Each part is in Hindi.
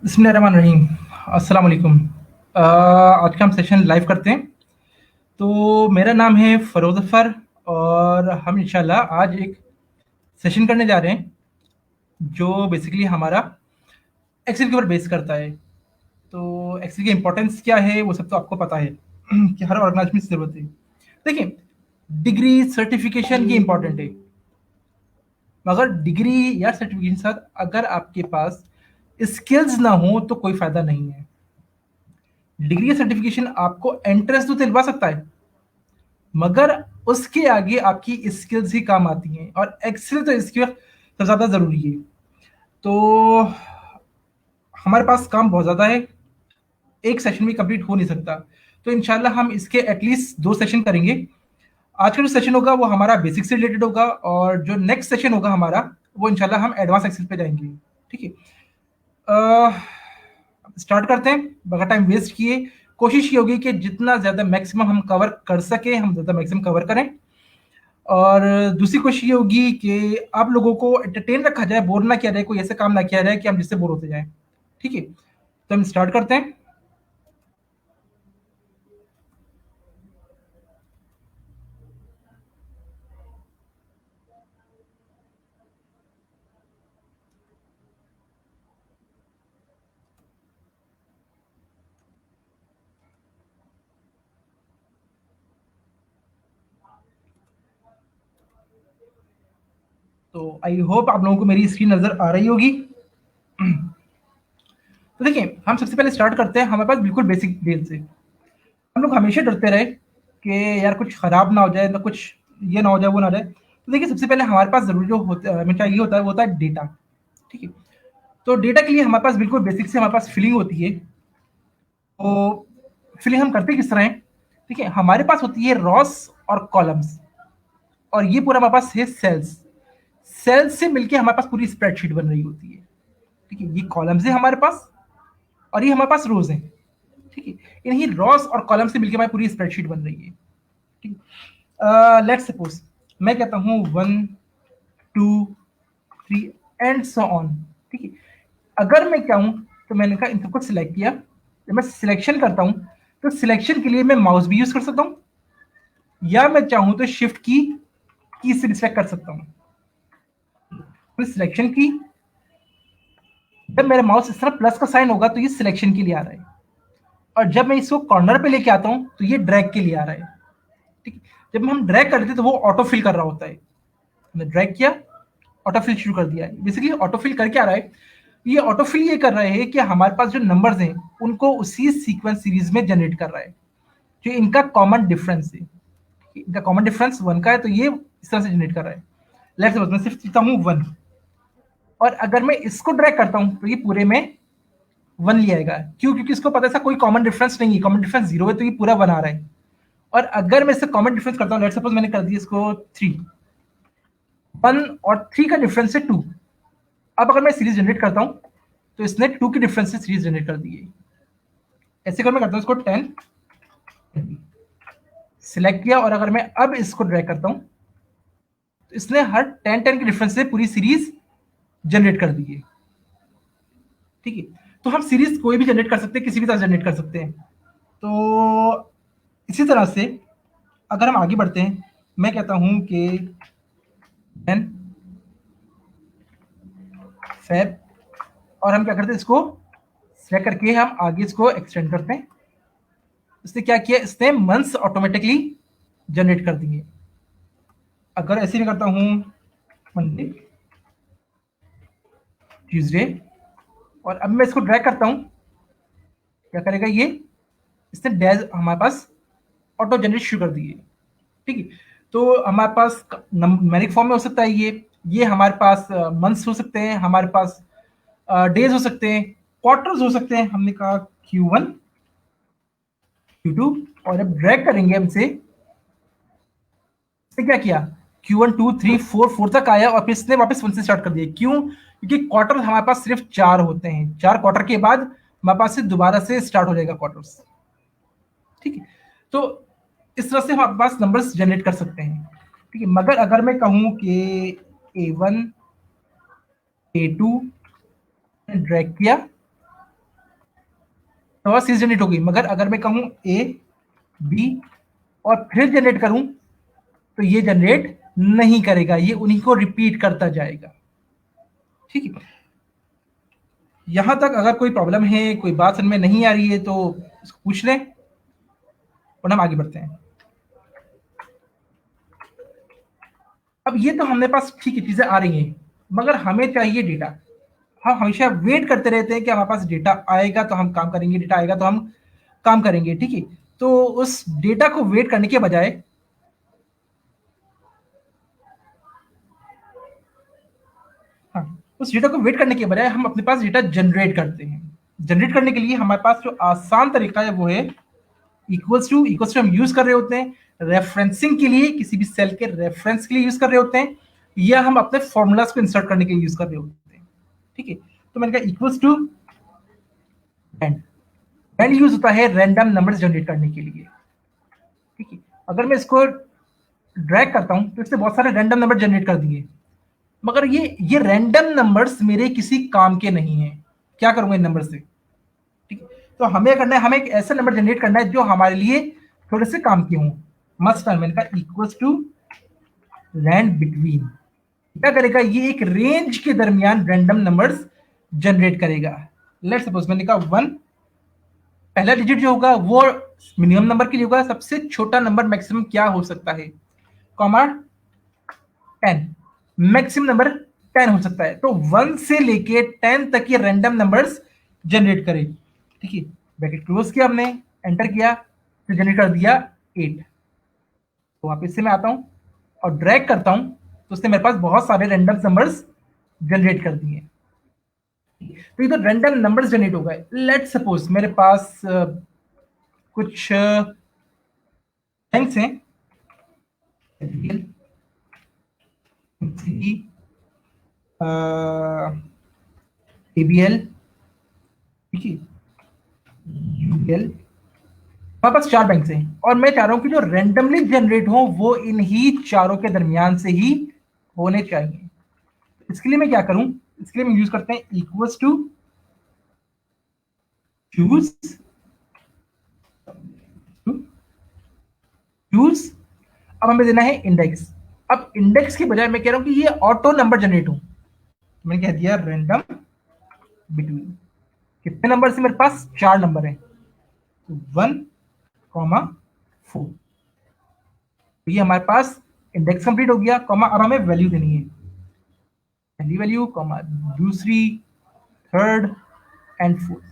बिस्मिल्लाहिर्रहमानिर्रहीम। अस्सलाम वालेकुम। आज का हम सेशन लाइव करते हैं। तो मेरा नाम है फ़रोज़ अफ़र और हम इंशाल्लाह आज एक सेशन करने जा रहे हैं जो बेसिकली हमारा एक्सेल के ऊपर बेस करता है। तो एक्सेल की इम्पोर्टेंस क्या है वो सब तो आपको पता है कि हर ऑर्गेनाइजेशन में ज़रूरत है। देखिए, डिग्री सर्टिफिकेशन ये इम्पोर्टेंट है, मगर डिग्री या सर्टिफिकेशन के साथ अगर आपके पास स्किल्स ना हो तो कोई फ़ायदा नहीं है। डिग्री या सर्टिफिकेशन आपको एंट्रेंस तो दिलवा सकता है, मगर उसके आगे आपकी स्किल्स ही काम आती हैं और एक्सेल तो इसके वक्त सबसे ज़्यादा ज़रूरी है। तो हमारे पास काम बहुत ज़्यादा है, एक सेशन में कंप्लीट हो नहीं सकता। तो इंशाल्लाह हम इसके एटलीस्ट 2 सेशन करेंगे। आज का जो सेशन होगा वो हमारा बेसिक से रिलेटेड होगा और जो नेक्स्ट सेशन होगा हमारा वो इंशाल्लाह हम एडवांस एक्सेल पे जाएँगे। ठीक है? स्टार्ट करते हैं बगैर टाइम वेस्ट किए। कोशिश ये होगी कि जितना ज़्यादा मैक्सिमम हम कवर कर सकें हम ज़्यादा मैक्सिमम कवर करें और दूसरी कोशिश ये होगी कि आप लोगों को एंटरटेन रखा जाए, बोर ना किया जाए, कोई ऐसा काम ना किया जाए कि हम जिससे बोर होते जाएं। ठीक है, तो हम स्टार्ट करते हैं। तो आई होप आप लोगों को मेरी स्क्रीन नज़र आ रही होगी। तो देखिए, हम सबसे पहले स्टार्ट करते हैं हमारे पास बिल्कुल बेसिक बेस से। हम लोग हमेशा डरते रहे कि यार कुछ खराब ना हो जाए, ना कुछ ये ना हो जाए, वो ना हो जाए। तो देखिए, सबसे पहले हमारे पास ज़रूरी जो होता है, हमें चाहिए होता है, वो होता है डेटा। ठीक है, तो डेटा के लिए हमारे पास बिल्कुल बेसिक से हमारे पास फिलिंग होती है। तो फिलिंग हम करते किस तरह हैं? ठीक है, हमारे पास होती है रॉस और कॉलम्स और ये पूरा हमारे पास है सेल्स। सेल्स से मिलके हमारे पास पूरी स्प्रेडशीट बन रही होती है। ठीक है, ये कॉलम्स है हमारे पास और ये हमारे पास रोज हैं। ठीक है, इन्हीं रॉस और कॉलम से मिलके हमारी पूरी स्प्रेडशीट बन रही है। ठीक है, लेट्स सपोज मैं कहता हूँ 1 2 3 एंड सो ऑन। ठीक है, अगर मैं चाहूँ तो मैंने कहा इन सबको सिलेक्ट किया। जब मैं सिलेक्शन करता हूँ तो सिलेक्शन के लिए मैं माउस भी यूज कर सकता हूँ या मैं चाहूँ तो शिफ्ट की से सिलेक्ट कर सकता हूँ। तो सिलेक्शन की, जब मेरा माउस इस तरह प्लस का साइन होगा तो ये सिलेक्शन के लिए आ रहा है और जब मैं इसको कॉर्नर पे लेके आता हूँ तो ये ड्रैग के लिए आ रहा है। ठीक है, जब हम ड्रैग करते हैं तो वो ऑटो फिल कर रहा होता है। हमने ड्रैग किया, ऑटो फिल शुरू कर दिया है। बेसिकली ऑटो फिल करके आ रहा है, ये ऑटो फिल ये कर रहे हैं कि हमारे पास जो नंबर्स हैं उनको उसी सीक्वेंस सीरीज में जनरेट कर रहा है जो इनका कॉमन डिफरेंस है। इनका कॉमन डिफरेंस 1 का है तो ये इस तरह से जनरेट कर रहा है। लेट्स सपोज मैं सिर्फ लिखता हूँ 1 और अगर मैं इसको ड्रैग करता हूँ तो ये पूरे में 1 ले आएगा। क्यों? क्योंकि इसको पता है ऐसा कोई कॉमन डिफरेंस नहीं है, कॉमन डिफरेंस 0 है तो ये पूरा 1 आ रहा है। और अगर मैं इससे कॉमन डिफरेंस करता हूँ, लेट्स सपोज मैंने कर दिया इसको 3, 1 और 3 का डिफरेंस है 2। अब अगर मैं सीरीज जनरेट करता हूँ तो इसने 2 के डिफरेंस से सीरीज जनरेट कर दी है। ऐसे अगर मैं करता हूँ इसको 10 सिलेक्ट किया और अगर मैं अब इसको ड्रैग करता हूँ तो इसने हर 10 10 के डिफरेंस से पूरी सीरीज जनरेट कर दी है। ठीक है, तो हम सीरीज कोई भी जनरेट कर सकते हैं, किसी भी तरह जनरेट कर सकते हैं। तो इसी तरह से अगर हम आगे बढ़ते हैं, मैं कहता हूं कि 10 फेब और हम क्या करते हैं इसको सेलेक्ट करके हम आगे इसको एक्सटेंड करते हैं। इसने क्या किया, इसने मंथ्स ऑटोमेटिकली जनरेट कर दिए। अगर ऐसे में करता हूं मंडे, ट्यूसडे और अब मैं इसको ड्रैग करता हूं, क्या करेगा ये, इसने डैज हमारे पास ऑटो जनरेट शुरू कर दिए। ठीक है, तो हमारे पास न्यूमेरिक फॉर्म में हो सकता है ये हमारे पास मंथ्स हो सकते हैं, हमारे पास डेज हो सकते हैं, क्वार्टर्स हो सकते हैं। हमने कहा Q1 Q2 और अब ड्रैग करेंगे हमसे, इसने क्या किया Q1 2 3 4 4 तक आया और फिर इसने वापस 1 से स्टार्ट कर दिया। क्यों? क्योंकि क्वार्टर हमारे पास सिर्फ 4 होते हैं, 4 क्वार्टर के बाद हमारे पास से दोबारा से स्टार्ट हो जाएगा क्वार्टर्स। ठीक है, तो इस तरह से हम अपने पास नंबर्स जनरेट कर सकते हैं। ठीक है, मगर अगर मैं कहूं कि A1 A2 ड्रैग किया तो वह सीरीज जनरेट होगी। मगर अगर मैं कहूं ए बी और फिर जनरेट करूं तो ये जनरेट नहीं करेगा, ये उन्हीं को रिपीट करता जाएगा। ठीक है, यहां तक अगर कोई प्रॉब्लम है, कोई बात समझ में नहीं आ रही है तो इसको पूछ लें और हम आगे बढ़ते हैं। अब ये तो हमारे पास ठीक है चीजें आ रही हैं, मगर हमें चाहिए डेटा। हम हमेशा वेट करते रहते हैं कि हमारे पास डेटा आएगा तो हम काम करेंगे, डेटा आएगा तो हम काम करेंगे। ठीक है, तो उस डेटा को वेट करने के बजाय उस डेटा को वेट करने के बजाय हम अपने पास डेटा जनरेट करते हैं। जनरेट करने के लिए हमारे पास जो आसान तरीका है वो है इक्वल्स टू हम यूज कर रहे होते हैं रेफरेंसिंग के लिए, किसी भी सेल के रेफरेंस के लिए यूज कर रहे होते हैं, या हम अपने फॉर्मूलाज को इंसर्ट करने के लिए यूज कर रहे होते हैं। ठीक है, तो मैंने कहा equals to and and use होता है रैंडम नंबर्स जनरेट करने के लिए। ठीक है, अगर मैं इसको ड्रैग करता हूं तो इससे बहुत सारे रैंडम नंबर जनरेट कर दिए, मगर ये रैंडम नंबर्स मेरे किसी काम के नहीं है। क्या करूंगा इन नंबर से? ठीक है, तो हमें करना है, हमें एक ऐसा नंबर जनरेट करना है जो हमारे लिए थोड़े से काम के हों। मस्ट मैंने कहा इक्वल्स टू रैंड बिटवीन, क्या करेगा, ये एक रेंज के दरमियान रैंडम नंबर्स जनरेट करेगा। लेट्स सपोज मैंने कहा 1, पहला डिजिट जो होगा वो मिनिमम नंबर के लिए होगा, सबसे छोटा नंबर मैक्सिमम क्या हो सकता है, कॉमा 10, मैक्सिमम नंबर 10 हो सकता है। तो 1 से लेके 10 तक ये रैंडम नंबर्स जनरेट करे। ठीक है, ब्रैकेट क्लोज किया हमने, एंटर किया तो जनरेट कर दिया 8। तो वापस से मैं आता हूं और ड्रैग करता हूं तो उसने मेरे पास बहुत सारे रैंडम नंबर्स जनरेट कर दिए। तो ये तो रैंडम नंबर्स जनरेट हो गए। लेट्स सपोज मेरे पास कुछ बैंक्स हैं, ABL, ठीक है, UBL, हमारे पास 4 बैंक्स हैं और मैं चाह रहा हूं कि जो रैंडमली जनरेट हो वो इन्हीं चारों के दरमियान से ही होने चाहिए। इसके लिए मैं क्या करूं, इसके लिए हम यूज करते हैं इक्वल्स टू चूज चूज। अब हमें देना है इंडेक्स। अब इंडेक्स के बजाय मैं कह रहा हूं कि ये ऑटो नंबर जनरेट हो, मैंने कह दिया रैंडम बिटवीन। कितने नंबर से मेरे पास 4 नंबर है, 1, 4। ये हमारे पास इंडेक्स कंप्लीट हो गया, कॉमा अब हमें वैल्यू देनी है, पहली वैल्यू, कॉमा दूसरी, थर्ड एंड फोर्थ।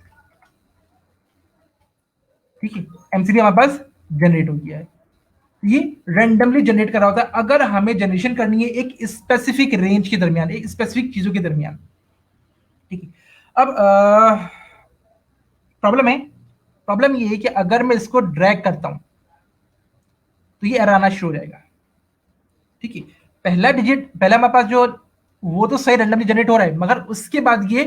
ठीक है, एमसीडी हमारे पास जनरेट हो गया है। ये रैंडमली जनरेट करा होता है अगर हमें जनरेशन करनी है एक स्पेसिफिक रेंज के दरमियान, एक स्पेसिफिक चीजों के दरमियान। ठीक है, अब प्रॉब्लम ये है कि अगर मैं इसको ड्रैग करता हूं तो ये एरर आना शुरू हो जाएगा। ठीक है, पहला हमारे पास जो वो तो सही रैंडमली जनरेट हो रहा है, मगर उसके बाद ये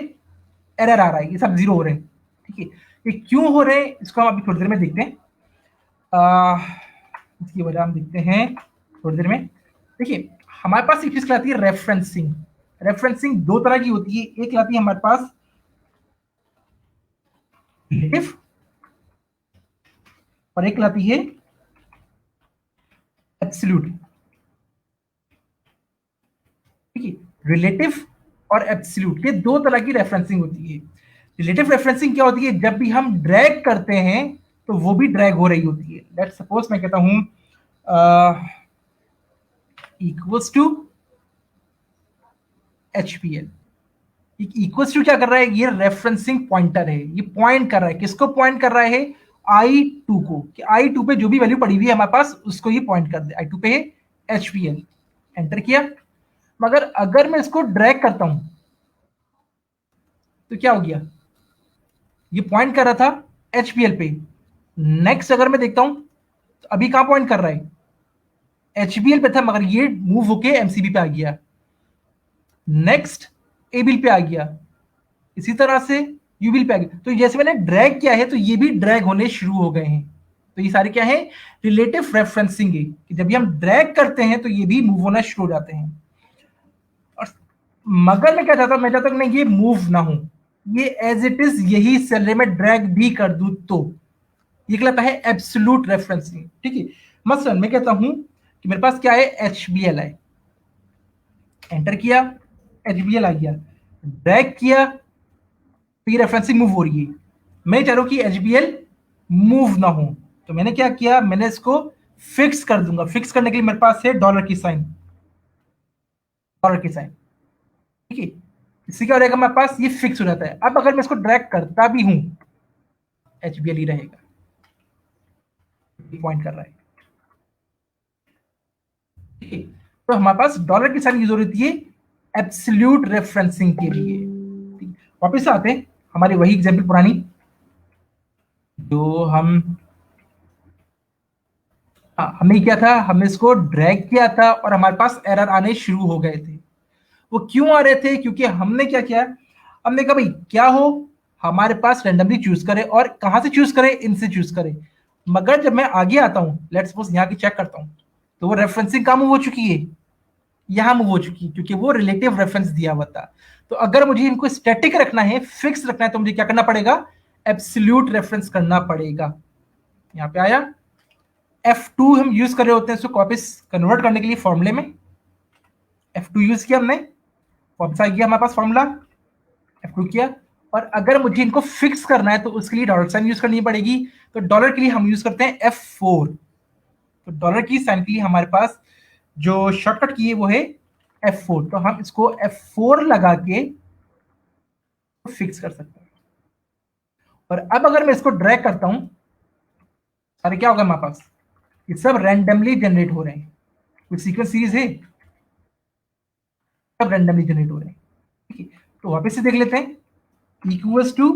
एरर आ रहा है, ये सब 0 हो रहे हैं। ठीक है, ये क्यों हो रहे हैं इसको हम अभी थोड़ी देर में देखते हैं। इसकी वजह हम देखते हैं थोड़ी देर में। देखिए, हमारे पास एक चीज कहलाती है रेफरेंसिंग। रेफरेंसिंग 2 तरह की होती है, एक लाती है हमारे पास रिलेटिव और एक लाती है एब्सोल्यूट। ठीक है, रिलेटिव और एब्सोल्यूट, ये 2 तरह की रेफरेंसिंग होती है। रिलेटिव रेफरेंसिंग क्या होती है, जब भी हम ड्रैग करते हैं तो वो भी ड्रैग हो रही होती है। लेट्स सपोज मैं कहता हूं equals to HPL। Equals to क्या कर रहा है, ये रेफरेंसिंग पॉइंटर है, ये पॉइंट कर रहा है, किसको पॉइंट कर रहा है, I2 को, कि I2 पे जो भी वैल्यू पड़ी हुई है हमारे पास उसको ये पॉइंट कर दे। I2 पे है HPL, एंटर किया। मगर अगर मैं इसको ड्रैग करता हूं तो क्या हो गया, ये पॉइंट कर रहा था HPL पे। नेक्स्ट अगर मैं देखता हूं तो अभी कहां पॉइंट कर रहा है, HBL पे था, मगर ये मूव होके MCB पे आ गया, नेक्स्ट ABL पे आ गया, इसी तरह से UBL पे आ गया। तो जैसे मैंने ड्रैग किया है तो ये भी ड्रैग होने शुरू हो गए हैं। तो ये सारे क्या है, रिलेटिव रेफरेंसिंग है, कि जब भी हम ड्रैग करते हैं तो ये भी मूव होना शुरू हो जाते हैं। और मगर मैं क्या चाहता हूं, मैं चाहता हूं नहीं ये मूव ना हो, ये एज इट इज यही सेल रे में ड्रैग भी कर दूं तो ये कहलाता है एब्सोल्यूट रेफरेंसिंग। ठीक है, मसलन मैं कहता हूं कि मेरे पास क्या है, HBl है, एंटर किया, HBl आ गया, ड्रैग किया तो ये रेफरेंसिंग मूव हो रही है। मैं चाह रहा हूं कि HBl मूव ना हो, तो मैंने क्या किया, मैंने इसको फिक्स कर दूंगा। फिक्स करने के लिए मेरे पास है डॉलर की साइन, डॉलर की साइन। ठीक है, इससे क्या हो रहेगा, मेरे पास ये फिक्स हो जाता है। अब अगर मैं इसको ड्रैग करता भी हूं, HBl ही रहेगा, पॉइंट कर रहा है। ठीक है, तो हमारे पास डॉलर की साइन यूज हो रही है एब्सोल्यूट रेफरेंसिंग के लिए। वापस आते हैं हमारी वही एग्जांपल पुरानी, जो हमने क्या था, हमने इसको ड्रैग किया था और हमारे पास एरर आने शुरू हो गए थे। वो क्यों आ रहे थे, क्योंकि हमने क्या किया, हमने कहा भाई क्या हो, हमारे पास रैंडमली चूज करे, और कहां से चूज करे, इनसे चूज करे। मगर जब मैं आगे आता हूं, लेट्स सपोज यहां की चेक करता हूं, तो वो रेफरेंसिंग कहां मूव हो चुकी है, यहां मूव हो चुकी है, क्योंकि वो रिलेटिव रेफरेंस दिया हुआ था। तो अगर मुझे इनको स्टैटिक रखना है, फिक्स रखना है, तो मुझे क्या करना पड़ेगा, एब्सोल्यूट रेफरेंस करना पड़ेगा। यहां पे आया, F2 हम यूज कर रहे होते हैं इसको वापस कन्वर्ट करने के लिए फॉर्मूले में, F2 यूज किया हमने, वापस आ गया हमारे पास फॉर्मूला, F2 किया। और अगर मुझे इनको फिक्स करना है तो उसके लिए डॉलर साइन यूज करनी पड़ेगी। तो डॉलर के लिए हम यूज करते हैं F4। तो डॉलर की साइन के लिए हमारे पास जो शॉर्टकट की है वो है F4। तो हम इसको F4 लगा के फिक्स कर सकते हैं। और अब अगर मैं इसको ड्रैग करता हूं, अरे क्या होगा हमारे पास, ये सब रैंडमली जनरेट हो रहे हैं, कुछ सीक्वेंस सीरीज है, सब रैंडमली जनरेट हो रहे हैं। ठीक है, तो वापस से देख लेते हैं, इक्वल्स टू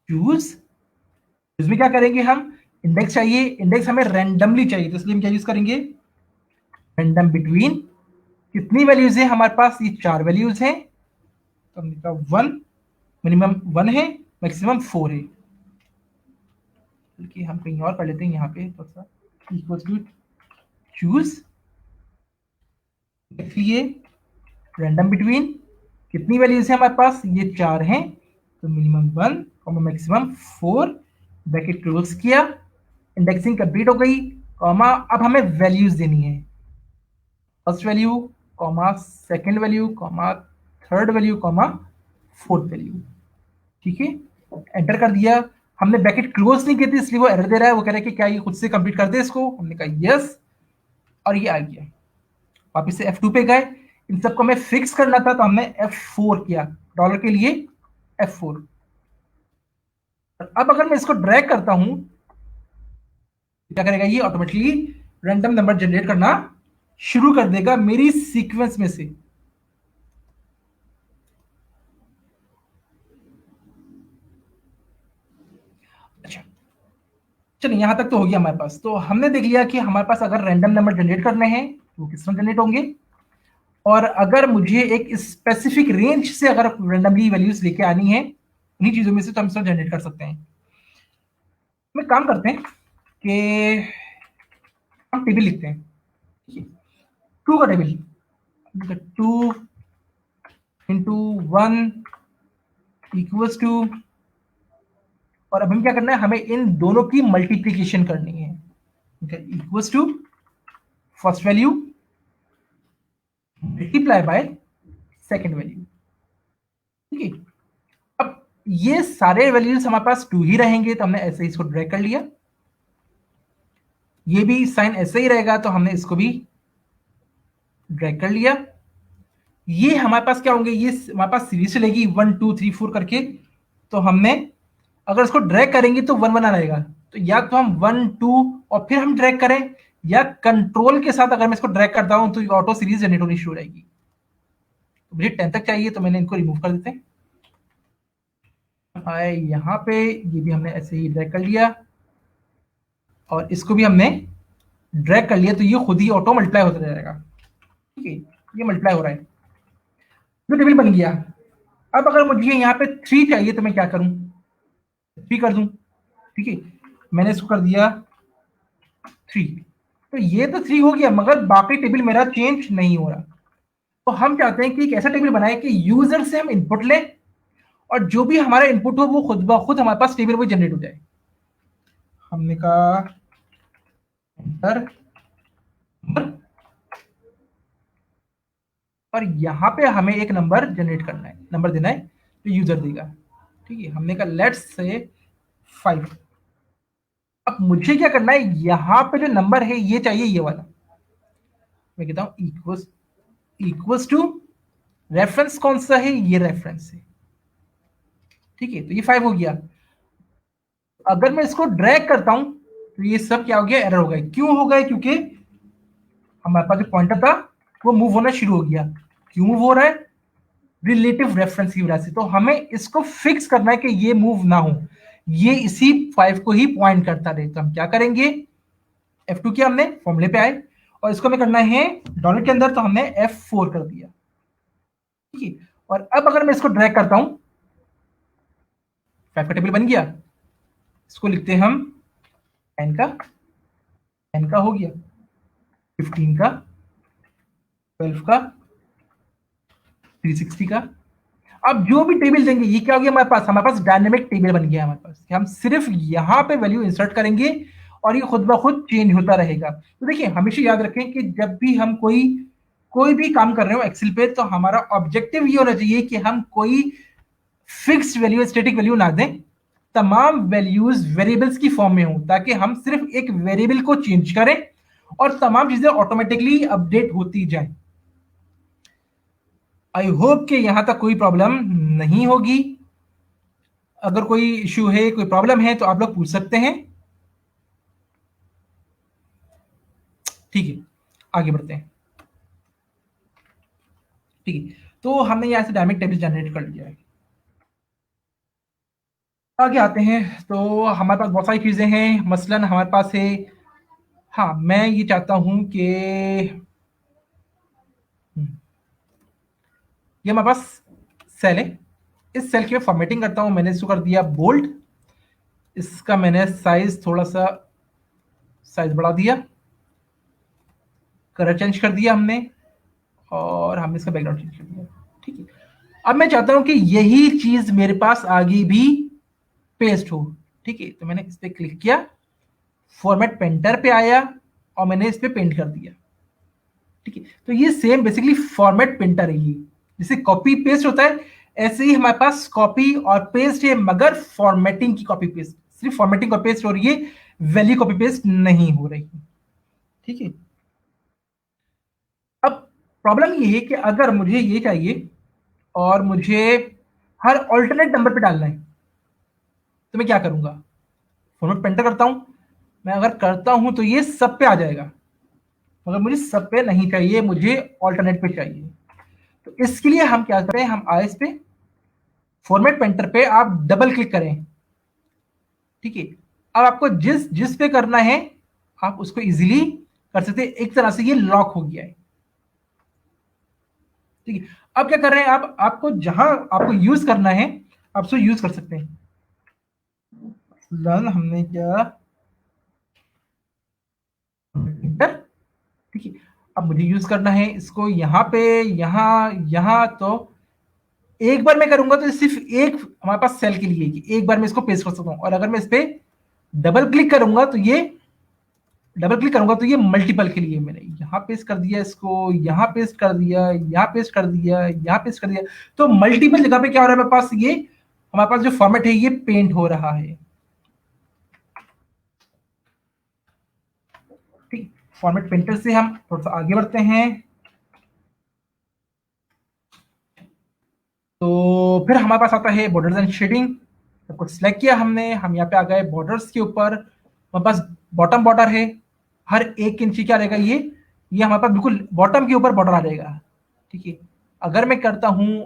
चूज, इसमें क्या करेंगे हम, इंडेक्स चाहिए, इंडेक्स हमें रैंडमली चाहिए, तो इसलिए हम क्या यूज करेंगे, रैंडम बिटवीन, कितनी वैल्यूज है हमारे पास, ये 4 वैल्यूज हैं, तो हमने कहा 1, मिनिमम 1 है, मैक्सिमम 4 है। बल्कि हम कहीं और कर लेते हैं, यहाँ पे थोड़ा सा, इक्वल्स टू चूज, इसलिए रैंडम बिटवीन, कितनी वैल्यूज है हमारे पास, ये 4 हैं, तो मिनिमम 1 और मैक्सिमम 4, ब्रैकेट क्लोज किया, इंडेक्सिंग कंप्लीट हो गई, कॉमा, अब हमें वैल्यूज देनी है, first value, comma, second value, comma, third value, comma, fourth value. ठीक है, एंटर कर दिया, हमने ब्रैकेट क्लोज नहीं की थी इसलिए वो एरर दे रहा है, वो कह रहा है कि क्या ये खुद से कंप्लीट कर दे इसको, हमने कहा यस, और ये आ गया। वापिस से F2 पे गए, इन सबको हमें फिक्स करना था, तो हमने F4 किया, डॉलर के लिए F4। अब अगर मैं इसको ड्रैग करता हूं, क्या करेगा, ये ऑटोमेटिकली रैंडम नंबर जनरेट करना शुरू कर देगा मेरी सीक्वेंस में से। अच्छा, चलिए यहां तक तो हो गया हमारे पास। तो हमने देख लिया कि हमारे पास अगर रैंडम नंबर जनरेट करने हैं तो किस तरह जनरेट होंगे, और अगर मुझे एक स्पेसिफिक रेंज से अगर रैंडमली वैल्यूज लेके आनी है उन्हीं चीजों में से, तो हम इसको जनरेट कर सकते हैं। हम काम करते हैं कि हम टेबल लिखते हैं, ठीक है, 2 का टेबल, 2 इंटू 1 इक्वल्स टू, और अब हम क्या करना है, हमें इन दोनों की मल्टीप्लीकेशन करनी है, equals to first value multiply by second value. ठीक है, अब ये सारे वैल्यूज हमारे पास 2 ही रहेंगे, तो हमने ऐसे ही इसको ड्रैग कर लिया, ये भी साइन ऐसे ही रहेगा, तो हमने इसको भी ड्रैग कर लिया। ये हमारे पास क्या होंगे, ये हमारे पास सीरीज चलेगी 1 2 3 4 करके, तो हमने अगर इसको ड्रैग करेंगे तो 1 1 रहेगा, तो या तो हम 1 2 और फिर हम ड्रैग करें, या कंट्रोल के साथ अगर मैं इसको ड्रैग करता हूं तो ऑटो सीरीज जनरेट होनी शुरू हो जाएगी। तो मुझे 10 तक चाहिए, तो मैंने इनको रिमूव कर देते हैं। यहाँ पे ये भी हमने ऐसे ही ड्रैग कर लिया, और इसको भी हमने ड्रैग कर लिया, तो ये खुद ही ऑटो मल्टीप्लाई होता रहेगा। ठीक है, ये मल्टीप्लाई हो रहा है, जो टेबल बन गया। अब अगर मुझे यहाँ पे 3 चाहिए तो मैं क्या करूं, 3 कर दूं। ठीक है, मैंने इसको कर दिया 3, तो ये तो 3 हो गया, मगर बाकी टेबल मेरा चेंज नहीं हो रहा। तो हम चाहते हैं कि एक ऐसा टेबल बनाए कि यूजर से हम इनपुट लें और जो भी हमारा इनपुट हो वो खुद ब खुद हमारे पास टेबल में जनरेट हो जाए। हमने कहा एंटर, और यहाँ पे हमें एक नंबर जनरेट करना है, नंबर देना है जो यूजर देगा। ठीक है, हमने कहा लेट्स से 5। अब मुझे क्या करना है, यहाँ पे जो नंबर है ये चाहिए, ये वाला। मैं कहता हूं इक्वल्स टू रेफरेंस कौन सा है, ये रेफरेंस है। ठीक है, तो ये 5 हो गया। अगर मैं इसको ड्रैग करता हूं तो ये सब क्या हो गया, एरर हो गया। क्यों हो गया, क्योंकि हमारे पास जो पॉइंटर था वो मूव होना शुरू हो गया। क्यों मूव हो रहा है, रिलेटिव रेफरेंस की वजह से। तो हमें इसको फिक्स करना है कि ये मूव ना हो, ये इसी 5 को ही पॉइंट करता रहे। तो हम क्या करेंगे, F2 किया हमने, फॉर्मूले पे आए, और इसको हमें करना है डॉलर के अंदर, तो हमने F4 कर दिया। ठीक है, और अब अगर मैं इसको ड्रैग करता हूं, 5 का टेबल बन गया। इसको लिखते हैं हम 10 का हो गया, 15 का, 12 का, 360 का। अब जो भी टेबल देंगे ये क्या हो गया हमारे पास डायनेमिक टेबल बन गया हमारे पास, कि हम सिर्फ यहाँ पे वैल्यू इंसर्ट करेंगे और ये खुद ब खुद चेंज होता रहेगा। तो देखिए, हमेशा याद रखें कि जब भी हम कोई भी काम कर रहे हो एक्सेल पे, तो हमारा ऑब्जेक्टिव ये होना चाहिए कि हम कोई फिक्स्ड वैल्यू, स्टैटिक वैल्यू ना दें, तमाम वैल्यूज वेरिएबल्स की फॉर्म में हो, ताकि हम सिर्फ एक वेरिएबल को चेंज करें और तमाम चीजें ऑटोमेटिकली अपडेट होती जाए। आई होप कि यहां तक कोई प्रॉब्लम नहीं होगी। अगर कोई इश्यू है, कोई प्रॉब्लम है, तो आप लोग पूछ सकते हैं। ठीक है, आगे बढ़ते हैं। ठीक है, तो हमने यहां से डायनेमिक टेबल जनरेट कर लिया है। आगे आते हैं, तो हमारे पास बहुत सारी चीजें हैं। मसलन हमारे पास है, हाँ, मैं ये चाहता हूं कि ये हमारे पास सेल है। इस सेल की मैं फॉर्मेटिंग करता हूं। मैंने इसको कर दिया बोल्ड, इसका मैंने साइज थोड़ा सा साइज बढ़ा दिया, कलर चेंज कर दिया हमने, और हमने इसका बैकग्राउंड चेंज कर दिया। ठीक है, अब मैं चाहता हूं कि यही चीज मेरे पास आगे भी पेस्ट हो। ठीक है, तो मैंने इस पर क्लिक किया, फॉर्मेट पेंटर पे आया और मैंने इस पर पेंट कर दिया। ठीक है, तो ये सेम बेसिकली फॉर्मेट पेंटर है। ये जैसे कॉपी पेस्ट होता है, ऐसे ही हमारे पास कॉपी और पेस्ट है, मगर फॉर्मेटिंग की कॉपी पेस्ट, सिर्फ फॉर्मेटिंग कॉपी पेस्ट हो रही है, वैल्यू कॉपी पेस्ट नहीं हो रही। ठीक है, अब प्रॉब्लम ये है कि अगर मुझे ये चाहिए और मुझे हर ऑल्टरनेट नंबर पे डालना है, तो मैं क्या करूंगा, फॉर्मेट पेंटर करता हूं। मैं अगर करता हूं तो ये सब पे आ जाएगा, मगर मुझे सब पे नहीं चाहिए, मुझे ऑल्टरनेट पे चाहिए। तो इसके लिए हम क्या करें, हम आए इस पे, फॉर्मेट पेंटर पे आप डबल क्लिक करें। ठीक है, अब आपको जिस जिस पे करना है आप उसको इजीली कर सकते हैं। एक तरह से ये लॉक हो गया है। ठीक है, अब क्या कर रहे हैं आप, आपको जहां आपको यूज करना है आप उसको यूज कर सकते हैं। लर्न हमने क्या, ठीक है, अब मुझे यूज करना है इसको यहाँ पे, यहाँ यहाँ। तो एक बार मैं करूंगा तो सिर्फ एक हमारे पास सेल के लिए, कि एक बार मैं इसको पेस्ट कर सकता हूं। और अगर मैं इस पे डबल क्लिक करूंगा तो ये मल्टीपल के लिए, मैंने यहाँ पेस्ट कर दिया, इसको यहाँ पेस्ट कर दिया, यहाँ पेस्ट कर दिया, यहाँ पेस्ट कर दिया। तो मल्टीपल जगह पे क्या हो रहा है हमारे पास, ये हमारे पास जो फॉर्मेट है ये पेंट हो रहा है। ठीक, फॉर्मेट पेंटर से हम थोड़ा सा आगे बढ़ते हैं। तो फिर हमारे पास आता है बॉर्डर्स एंड शेडिंग। सबको सिलेक्ट किया हमने, हम यहाँ पे आ गए बॉर्डर्स के ऊपर। हमारे पास बॉटम बॉर्डर है, हर 1 इंच क्या रहेगा, ये हमारे पास बिल्कुल बॉटम के ऊपर बॉर्डर आ जाएगा। ठीक है, अगर मैं करता हूं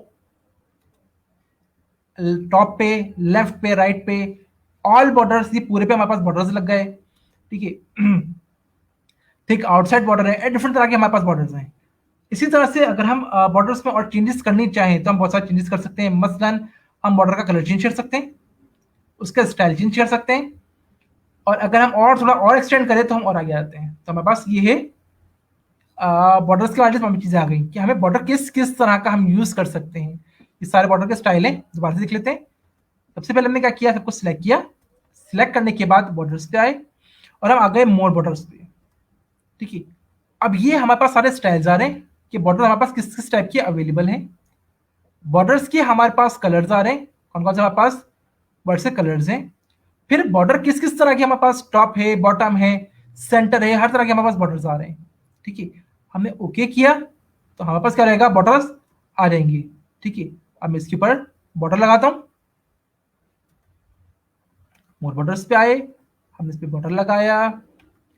टॉप पे, लेफ्ट पे, राइट पे, ऑल बॉर्डर्स, ये पूरे पे हमारे पास बॉर्डर्स लग गए। ठीक है, ठीक, आउटसाइड बॉर्डर है, डिफरेंट तरह के हमारे पास बॉर्डर्स हैं। इसी तरह से अगर हम बॉर्डर्स में और चेंजेस करनी चाहें तो हम बहुत सारे चेंजेस कर सकते हैं। मसलन हम बॉर्डर का कलर चेंज कर सकते हैं, उसका स्टाइल चेंज कर सकते हैं, और अगर हम और थोड़ा और एक्सटेंड करें तो हम और आगे आते हैं। तो हमारे पास ये है बॉर्डर्स के बारे में चीज़ें आ गई कि हमें बॉर्डर किस किस तरह का हम यूज़ कर सकते हैं। ये सारे बॉर्डर के स्टाइल हैं, दोबारा से देख लेते हैं। सबसे पहले हमने क्या किया, सबको सिलेक्ट किया। सिलेक्ट करने के बाद बॉर्डर्स पे आए और हम आ गए मोर बॉर्डर्स पे। ठीक है, अब ये हमारे पास सारे स्टाइल्स आ रहे हैं कि बॉर्डर हमारे पास किस किस टाइप के अवेलेबल हैं। बॉर्डर्स के हमारे पास कलर्स आ रहे हैं, कौन कौन से हमारे पास बॉर्डर से कलर्स हैं। फिर बॉर्डर किस किस तरह के हमारे पास, टॉप है, बॉटम है, सेंटर है, हर तरह के हमारे पास बॉर्डर्स आ रहे हैं। ठीक है, हमने ओके किया तो हमारे पास क्या रहेगा, बॉर्डर्स आ जाएंगे। ठीक है, अब मैं इसके ऊपर बॉर्डर लगाता हूं। मोर बॉर्डर्स पे आए, हमने इस पे बॉर्डर लगाया,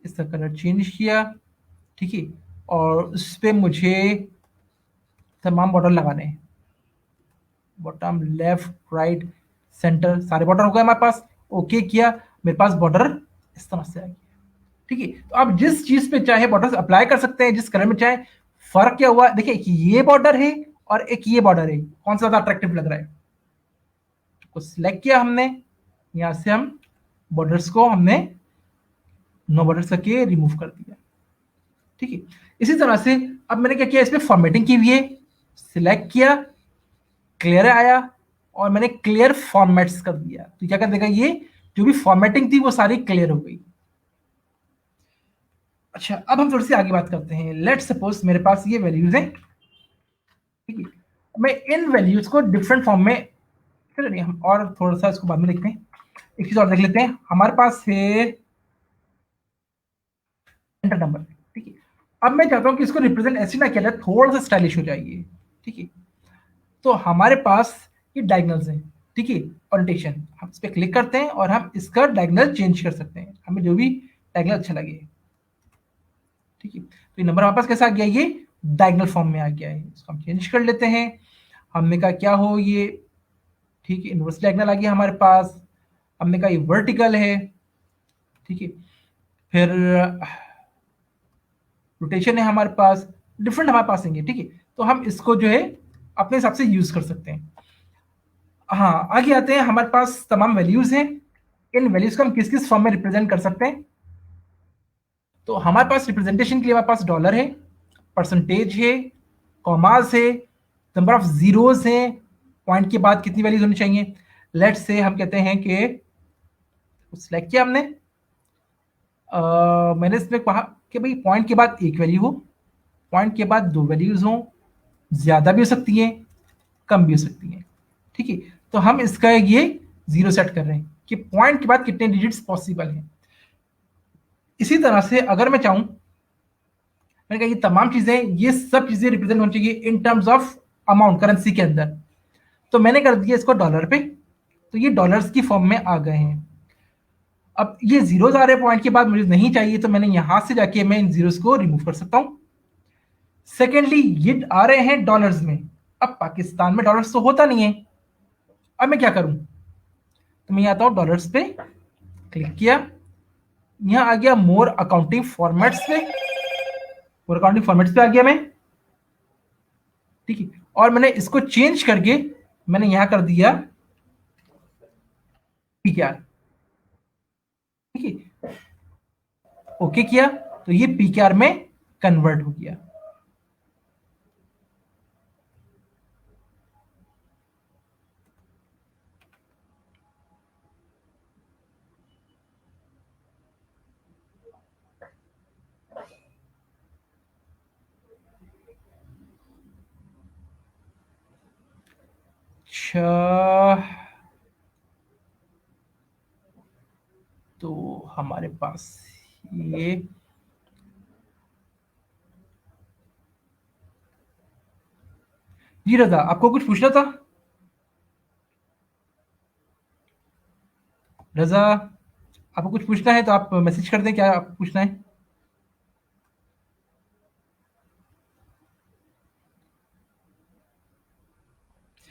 इसका कलर चेंज किया। ठीक है, और उस पे मुझे तमाम बॉर्डर लगाने हैं, बॉटम, लेफ्ट, राइट, सेंटर, सारे बॉर्डर हो गए हमारे पास। ओके किया, मेरे पास बॉर्डर इस तरह से आ गया। ठीक है, तो आप जिस चीज पे चाहे बॉर्डर अप्लाई कर सकते हैं, जिस कलर में चाहे। फर्क क्या हुआ, देखिए कि ये बॉर्डर है और एक ये बॉर्डर है, कौन सा ज्यादा अट्रैक्टिव लग रहा है। तो सिलेक्ट किया हमने, यहां से हम बॉर्डर्स को हमने नो बॉर्डर्स करके रिमूव कर दिया। ठीक है, इसी तरह से अब मैंने क्या किया, इसमें फॉर्मेटिंग की हुई है। सिलेक्ट किया, क्लियर आया और मैंने क्लियर फॉर्मेट्स कर दिया। तो क्या कर देगा, ये जो भी फॉर्मेटिंग थी वो सारी क्लियर हो गई। अच्छा, अब हम थोड़ी सी आगे बात करते हैं। लेट्स सपोज मेरे पास ये वैल्यूज हैं। ठीक है, मैं इन वैल्यूज को डिफरेंट फॉर्म में, चलो नहीं, हम और थोड़ा सा इसको बाद में देखते हैं। एक चीज और देख लेते हैं, हमारे पास है एंटर नंबर। ठीक है, अब मैं चाहता हूं कि इसको रिप्रेजेंट ऐसे ना किया जाए, थोड़ा सा स्टाइलिश हो जाएगी। ठीक है, तो हमारे पास ये डायगनल्स हैं। ठीक है, ओरिएंटेशन, हम इस पर क्लिक करते हैं और हम इसका डायगनल चेंज कर सकते हैं, हमें जो भी डायगनल अच्छा लगे। ठीक है, तो ये नंबर हमारे पास कैसा आ गया, ये डायगनल फॉर्म में आ गया है। इसको हम चेंज कर लेते हैं। हमने कहा क्या हो ये, ठीक है, इनवर्स डायगनल आ गया हमारे पास। हमने कहा ये वर्टिकल है। ठीक है, फिर रोटेशन है हमारे पास, डिफरेंट हमारे पास होंगे। ठीक है, तो हम इसको जो है अपने हिसाब से यूज कर सकते हैं। हाँ, आगे आते हैं, हमारे पास तमाम वैल्यूज हैं। इन वैल्यूज को हम किस किस फॉर्म में रिप्रेजेंट कर सकते हैं। तो हमारे पास रिप्रेजेंटेशन के लिए हमारे पास डॉलर है, परसेंटेज है, कॉमास है, नंबर ऑफ जीरोस है, पॉइंट के बाद कितनी वैल्यूज होनी चाहिए। लेट्स से हम कहते हैं कि सिलेक्ट किया हमने, मैंने इसमें कहा कि भाई पॉइंट के बाद एक वैल्यू हो, पॉइंट के बाद दो वैल्यूज हो, ज्यादा भी हो सकती है, कम भी हो सकती है। ठीक है, तो हम इसका ये जीरो सेट कर रहे हैं कि पॉइंट के बाद कितने डिजिट्स पॉसिबल हैं। इसी तरह से अगर मैं चाहूं, मैंने कहा ये तमाम चीजें, ये सब चीजें रिप्रेजेंट होनी चाहिए in terms of amount, currency के अंदर। तो मैंने कर दिया इसको डॉलर पे, तो ये डॉलर्स की फॉर्म में आ गए हैं। अब ये जीरोस आ रहे हैं पॉइंट के बाद, मुझे नहीं चाहिए, तो मैंने यहां से जाके मैं इन जीरोस को रिमूव कर सकता हूं। सेकेंडली, ये आ रहे हैं डॉलर्स में। अब पाकिस्तान में डॉलर्स तो होता नहीं है, अब मैं क्या करूं, तो मैं आता हूं डॉलर्स पे, क्लिक किया, यहां आ गया मोर अकाउंटिंग फॉर्मेट्स पे, मोर अकाउंटिंग फॉर्मेट्स पे आ गया मैं। ठीक है, और मैंने इसको चेंज करके मैंने यहां कर दिया पीकेआर। ठीक है, ओके किया तो ये पीकेआर में कन्वर्ट हो गया। अच्छा, तो हमारे पास ये जी, रजा आपको कुछ पूछना था। रजा, आपको कुछ पूछना है तो आप मैसेज कर दें, क्या आपको पूछना है।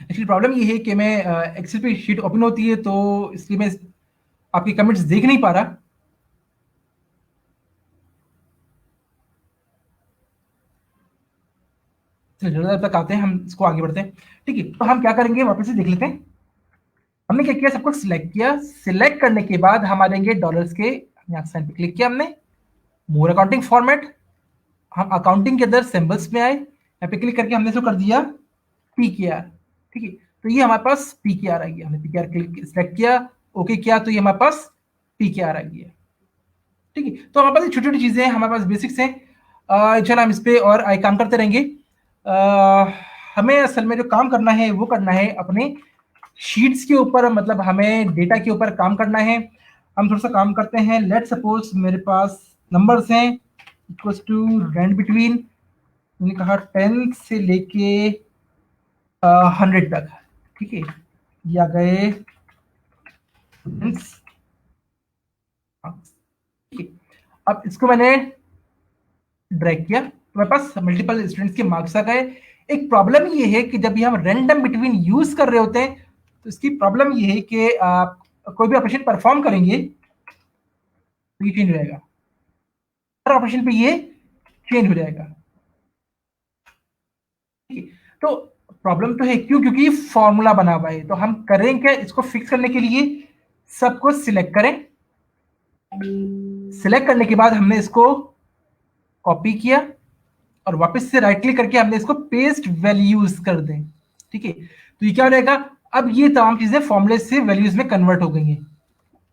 एक्चुअली प्रॉब्लम ये है कि मैं एक्सेल पे शीट ओपन होती है, तो इसलिए मैं आपके कमेंट्स देख नहीं पा रहा। चलिए जरा तक आते हैं, हम इसको आगे बढ़ते हैं। ठीक है, तो हम क्या करेंगे, वापस से देख लेते हैं। हमने क्या किया, सब कुछ सिलेक्ट किया। सिलेक्ट करने के बाद हम आ जाएंगे डॉलर्स के यहाँ साइन पे क्लिक किया हमने, मोर अकाउंटिंग फॉर्मेट, हम अकाउंटिंग के अंदर सिंबल्स में आए, यहाँ पे क्लिक करके हमने इसको कर दिया PKR, ठीक है। तो ये हमारे पास PKR आ गया, हमने PKR क्लिक सेलेक्ट किया, ओके किया, तो ये हमारे पास PKR आ गया, ठीक है। तो हमारे पास छोटी छोटी चीजें हमारे पास बेसिक्स हैं। चलो हम इस पे और आगे काम करते रहेंगे। हमें असल में जो काम करना है वो करना है अपने शीट्स के ऊपर, मतलब हमें डेटा के ऊपर काम करना है। हम थोड़ा सा काम करते हैं। लेट सपोज मेरे पास नंबर्स हैं इक्वल्स टू रेंज बिटवीन, मैंने कहा 10 से लेके 100 तक, ठीक है। ये आ गए स्टूडेंट्स, ठीक है। अब इसको मैंने ड्रैग किया तो मेरे पास मल्टीपल स्टूडेंट्स के मार्क्स आ गए। एक प्रॉब्लम ये है कि जब भी हम रैंडम बिटवीन यूज कर रहे होते हैं तो इसकी प्रॉब्लम ये है कि आप कोई भी ऑपरेशन परफॉर्म करेंगे तो ये चेंज हो जाएगा, हर ऑपरेशन पे ये चेंज हो जाएगा, ठीक है। तो प्रॉब्लम तो है क्यों, क्योंकि फॉर्मूला बना हुआ है। तो हम करें क्या, इसको फिक्स करने के लिए सबको सिलेक्ट करें, सिलेक्ट करने के बाद हमने इसको कॉपी किया और वापस से राइट क्लिक करके हमने इसको पेस्ट वैल्यूज कर दें, ठीक है। तो ये क्या हो जाएगा, अब ये तमाम चीजें फॉर्मूले से वैल्यूज में कन्वर्ट हो गई हैं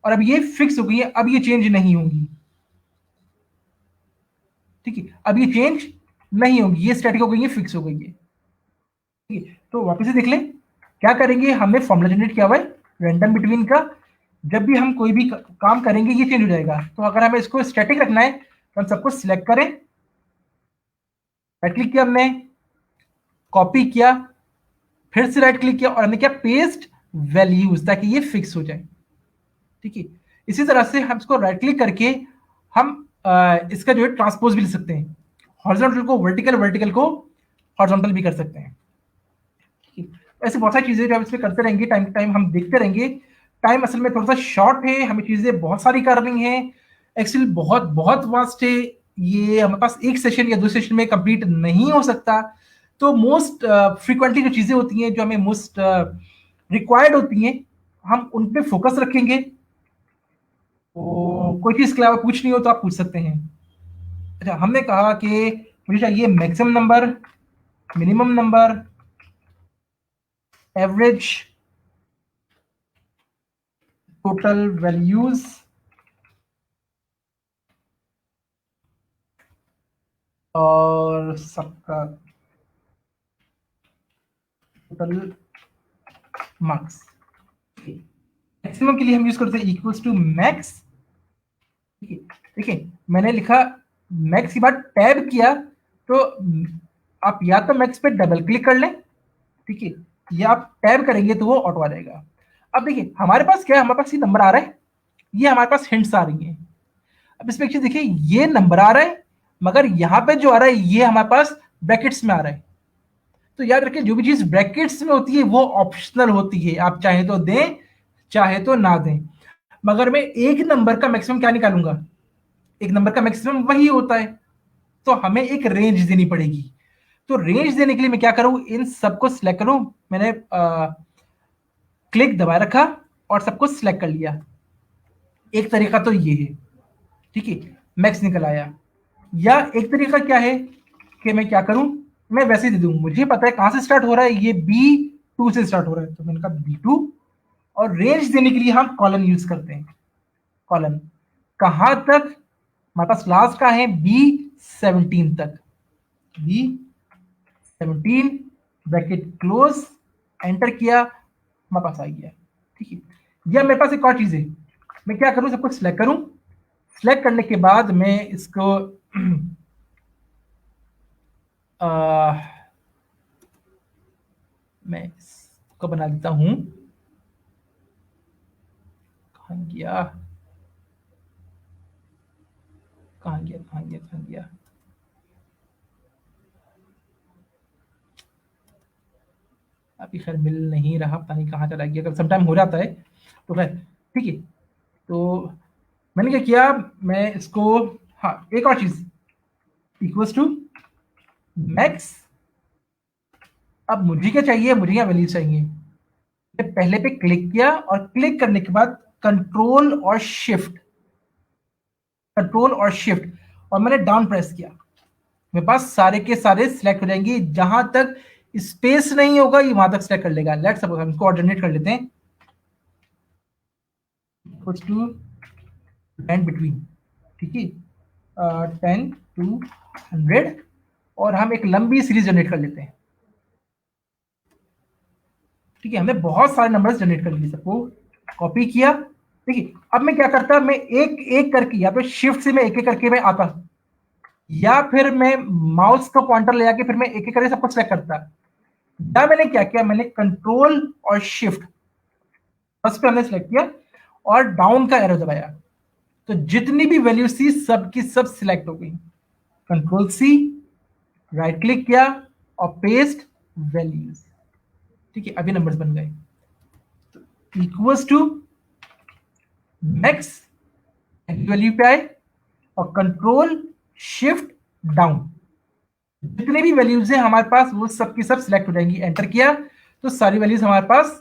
और अब ये फिक्स हो गई है, अब ये चेंज नहीं होंगी, ठीक है। अब ये चेंज नहीं होगी, ये स्टैटिक हो गई है, फिक्स हो गई है, ठीक है। तो वापस से देख लें क्या करेंगे, हमने फॉर्मूला जनरेट किया हुआ है रैंडम बिटवीन का। जब भी हम कोई भी काम करेंगे ये चेंज हो जाएगा। तो अगर हमें इसको स्टैटिक रखना है तो हम सबको सिलेक्ट करें, राइट क्लिक किया हमने, कॉपी किया, फिर से राइट क्लिक किया और हमने क्या पेस्ट वैल्यूज, ताकि ये फिक्स हो जाए, ठीक है। इसी तरह से हम इसको राइट क्लिक करके हम इसका जो है ट्रांसपोज भी ले सकते हैं, हॉरिजॉन्टल को वर्टिकल, वर्टिकल को हॉरिजॉन्टल भी कर सकते हैं, ठीक है। ऐसे बहुत सारी चीजें जो हम इसमें करते रहेंगे, टाइम टू टाइम हम देखते रहेंगे। टाइम असल में थोड़ा सा शॉर्ट है, हमें चीजें बहुत सारी करनी है, एक्चुअली बहुत बहुत वास्ट है, ये हमारे पास एक सेशन या दो सेशन में कंप्लीट नहीं हो सकता। तो मोस्ट फ्रीक्वेंटली जो चीजें होती हैं, जो हमें मोस्ट रिक्वायर्ड होती हैं, हम उन पे फोकस रखेंगे। तो कोई चीज के अलावा पूछनी हो तो आप पूछ सकते हैं। अच्छा, हमने कहा कि मुझे चाहिए maximum number, minimum number, average, total values और सबका टोटल मार्क्स। मैक्सिमम के लिए हम यूज करते हैं इक्वल्स टू मैक्स, ठीक है। देखिए मैंने लिखा मैक्स के बाद टैब किया, तो आप या तो मैक्स पे डबल क्लिक कर लें, ठीक है, या आप टैब करेंगे तो वो ऑटो आ जाएगा। अब देखिए हमारे पास क्या है, हमारे पास ये नंबर आ रहा है, ये हमारे पास हिंट्स आ रही हैं। अब इसमें देखिए ये नंबर आ रहा है, मगर यहाँ पे जो आ रहा है ये हमारे पास ब्रैकेट्स में आ रहा है। तो याद रखिए जो भी चीज ब्रैकेट्स में होती है वो ऑप्शनल होती है, आप चाहे तो दें चाहे तो ना दें। मगर मैं एक नंबर का मैक्सिमम क्या निकालूंगा, एक नंबर का मैक्सिमम वही होता है, तो हमें एक रेंज देनी पड़ेगी। तो रेंज देने के लिए मैं क्या करूं, इन सबको सिलेक्ट करूं, मैंने क्लिक दबाए रखा और सबको सिलेक्ट कर लिया। एक तरीका तो ये है, ठीक है, मैक्स निकल आया। या एक तरीका क्या है कि मैं क्या करूं, मैं वैसे ही दे दूं, मुझे पता है कहां से स्टार्ट हो रहा है, ये B2 से स्टार्ट हो रहा है, तो मैंने कहा B2। और रेंज देने के लिए हम कॉलन यूज करते हैं, कॉलन कहां तक, हमारे पास लास्ट का है B17 तक, B17 ब्रैकेट क्लोज, एंटर किया, हमारे पास आ गया, ठीक है। या मेरे पास एक और चीज है, मैं क्या करूं, सबको सिलेक्ट करूं, सिलेक्ट करने के बाद मैं इसको मैं इसको बना देता हूं, कहां गया कहां गया कहां गया कहां गया, अभी खैर मिल नहीं रहा, पता नहीं कहाँ चला गया, अगर समटाइम हो जाता है तो खैर ठीक है। तो मैंने क्या किया, मैं इसको, हाँ एक और चीज, इक्वल्स टू मैक्स। अब मुझे क्या चाहिए, मुझे क्या वैल्यू चाहिए, मैंने पहले पे क्लिक किया और क्लिक करने के बाद कंट्रोल और शिफ्ट, कंट्रोल और शिफ्ट, और मैंने डाउन प्रेस किया, मेरे पास सारे के सारे सिलेक्ट हो जाएंगे, जहां तक स्पेस नहीं होगा ये वहां तक सिलेक्ट कर लेगा। लेट्स सपोज हम इसको ऑर्डिनेट कर लेते हैं, इक्वल्स टू 10 बिटवीन, ठीक है, 10 to 100, और हम एक लंबी सीरीज जनरेट कर लेते हैं। ठीक है, हमने बहुत सारे नंबर्स जनरेट कर लिए, सबको कॉपी किया। ठीक है, अब मैं क्या करता, मैं एक एक करके, या तो शिफ्ट से मैं एक एक करके मैं आता, या फिर मैं माउस का पॉइंटर ले जाके फिर मैं एक एक करके सबको सेलेक्ट करता। या मैंने क्या किया, मैंने कंट्रोल और शिफ्ट फर्स्ट पे हमने सेलेक्ट किया और डाउन का एरो दबाया, तो जितनी भी वैल्यूज थी सब की सब सिलेक्ट हो गई। कंट्रोल सी, राइट क्लिक किया और पेस्ट वैल्यूज। ठीक है, अभी नंबर्स बन गए। इक्वल्स टू मैक्स वैल्यू पे आए और कंट्रोल शिफ्ट डाउन, जितने भी वैल्यूज हैं हमारे पास वो सब की सब सिलेक्ट हो जाएंगी। एंटर किया तो सारी वैल्यूज हमारे पास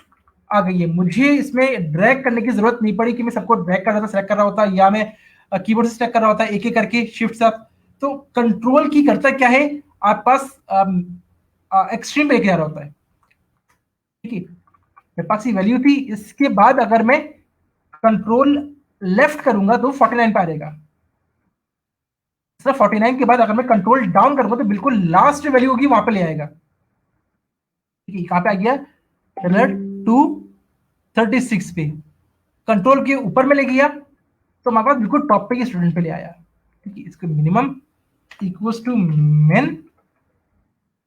आ गई है। मुझे इसमें ड्रैग करने की जरूरत नहीं पड़ी कि मैं सबको ड्रैग कर रहा था, सेलेक्ट कर रहा होता, या मैं कीबोर्ड से सेलेक्ट कर रहा होता एक एक करके शिफ्ट सब। तो कंट्रोल की करता क्या है, आपके पास एक्सट्रीम पे लेके जा रहा होता है। ठीक है, मेरे पास ये वैल्यू थी, इसके बाद अगर मैं कंट्रोल लेफ्ट करूंगा तो 49 पे आ जाएगा। सिर्फ 49 के बाद अगर मैं कंट्रोल डाउन करूंगा तो बिल्कुल लास्ट वैल्यू होगी वहां पे ले आएगा। ठीक है, कहां पे आ गया, 236 पे। कंट्रोल के ऊपर में ले गया तो हमारे पास बिल्कुल टॉप पे स्टूडेंट पे ले आया। ठीक है, इसको मिनिमम इक्वल्स टू मेन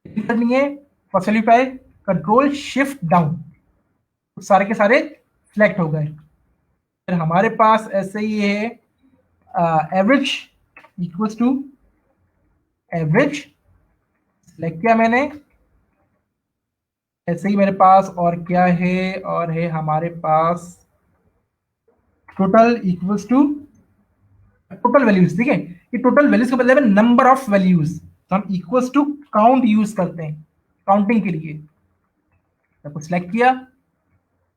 करनी है, फर्स्ट वैल्यू पे आए, कंट्रोल शिफ्ट डाउन, सारे के सारे सिलेक्ट हो गए। फिर हमारे पास ऐसे ही है average equals to average, select किया मैंने। ऐसे ही मेरे पास और क्या है, और है हमारे पास total equals to total values. ठीक है, ये टोटल वैल्यूज का मतलब है नंबर ऑफ वैल्यूज, तो हम इक्वल्स टू काउंट यूज करते हैं काउंटिंग के लिए। सबको सिलेक्ट किया,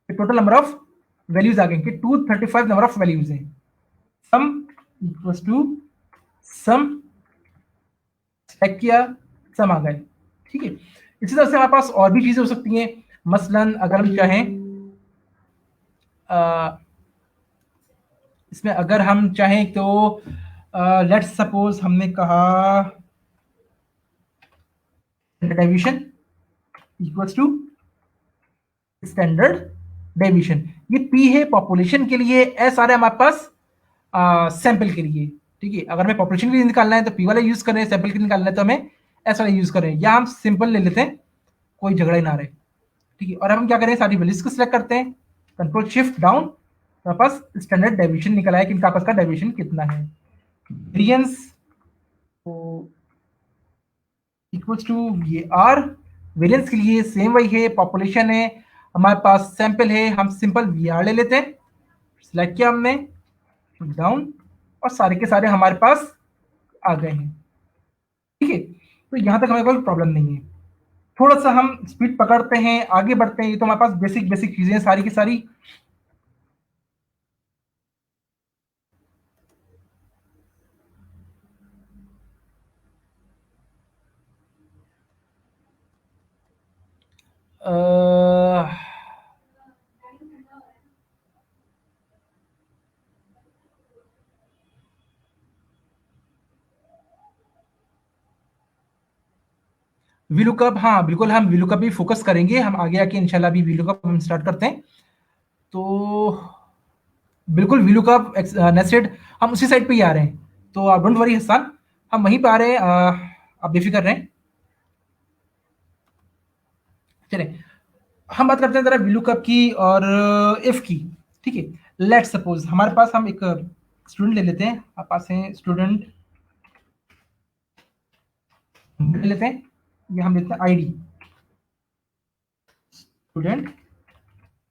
टोटल नंबर ऑफ वैल्यूज आ गए कि 235 नंबर ऑफ वैल्यूज है। Sum equals to sum, select किया, सम आ गए। ठीक है, इसी तरह से हमारे पास और भी चीजें हो सकती हैं। मसलन अगर हम चाहें इसमें अगर हम चाहें तो लेट्स सपोज हमने कहा deviation equals to standard deviation. ये पी है पॉपुलेशन के लिए, एस आ रहा है हमारे पास सैंपल के लिए। ठीक है, अगर हमें पॉपुलेशन के लिए निकालना है तो पी वाला यूज करें, सैंपल के लिए निकालना है तो हमें एस वाला यूज करें, या हम सिंपल ले लेते हैं, कोई झगड़ा ही ना रहे। ठीक है, और हम क्या करें, सारी वैल्यूज को सिलेक्ट करते हैं, कंट्रोल शिफ्ट डाउन, हमारे पास स्टैंडर्ड डेविएशन निकला है कि इनका आपस का डेविएशन कितना है। वेरिएंस इक्वल्स टू ये आर, वेरिएंस के लिए सेम वही है, पॉपुलेशन है, हमारे पास सैंपल है, हम सिंपल वी आर ले लेते हैं। सिलेक्ट किया हमने, डाउन, और सारे के सारे हमारे पास आ गए हैं। ठीक है, तो यहां तक हमें कोई प्रॉब्लम नहीं है। थोड़ा सा हम स्पीड पकड़ते हैं, आगे बढ़ते हैं। ये तो हमारे पास बेसिक बेसिक चीजें सारी की सारी। वीलुकअप, हाँ बिल्कुल, हम वीलुकअप भी फोकस करेंगे, हम आगे आके इंशाल्लाह भी वीलुकअप हम स्टार्ट करते हैं। तो बिल्कुल वीलुकअप नेस्टेड हम उसी साइड पे ही आ रहे हैं, तो आप डोंट वरी हसन, हम वहीं पे आ रहे हैं, आप बेफिक्र रहें। चले, हम बात करते हैं जरा वीलुकअप की और इफ की। ठीक है, लेट्स सपोज हमारे पास हम एक स्टूडेंट ले लेते हैं, हमारे पास है स्टूडेंट ले लेते हैं, ये हम लेते हैं आईडी स्टूडेंट,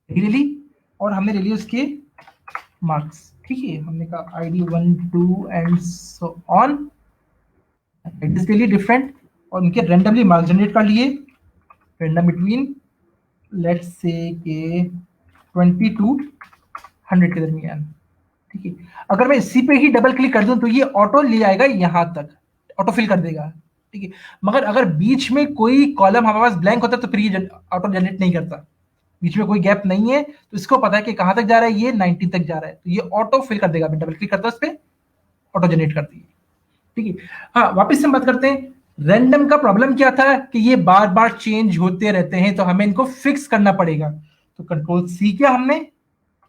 ले ली, और हमने ले लिया उसके मार्क्स। ठीक है, हमने कहा आईडी 1 2 एंड सो ऑन, के लिए डिफरेंट, और उनके रैंडमली मार्क्स जनरेट कर लिए, रैंडम बिटवीन लेट्स से के 20 to 100 के दरमियान। ठीक है, अगर मैं इसी पे ही डबल क्लिक कर दूं तो ये ऑटो ले आएगा यहां तक, ऑटो फिल कर देगा। ठीक है। मगर अगर बीच में कोई कॉलम हमारे पास ब्लैंक होता है तो फिर ये ऑटो जनरेट नहीं करता। बीच में कोई गैप नहीं है तो इसको पता है कि कहां तक जा रहा है, ये 19 तक जा रहा है, तो ये ऑटो फिल कर देगा। डबल क्लिक करता है उस पर, ऑटो जनरेट करती है। ठीक है। हाँ, वापस से हम बात करते हैं। रैंडम का प्रॉब्लम क्या था कि ये बार बार चेंज होते रहते हैं, तो हमें इनको फिक्स करना पड़ेगा। तो कंट्रोल सी किया हमने,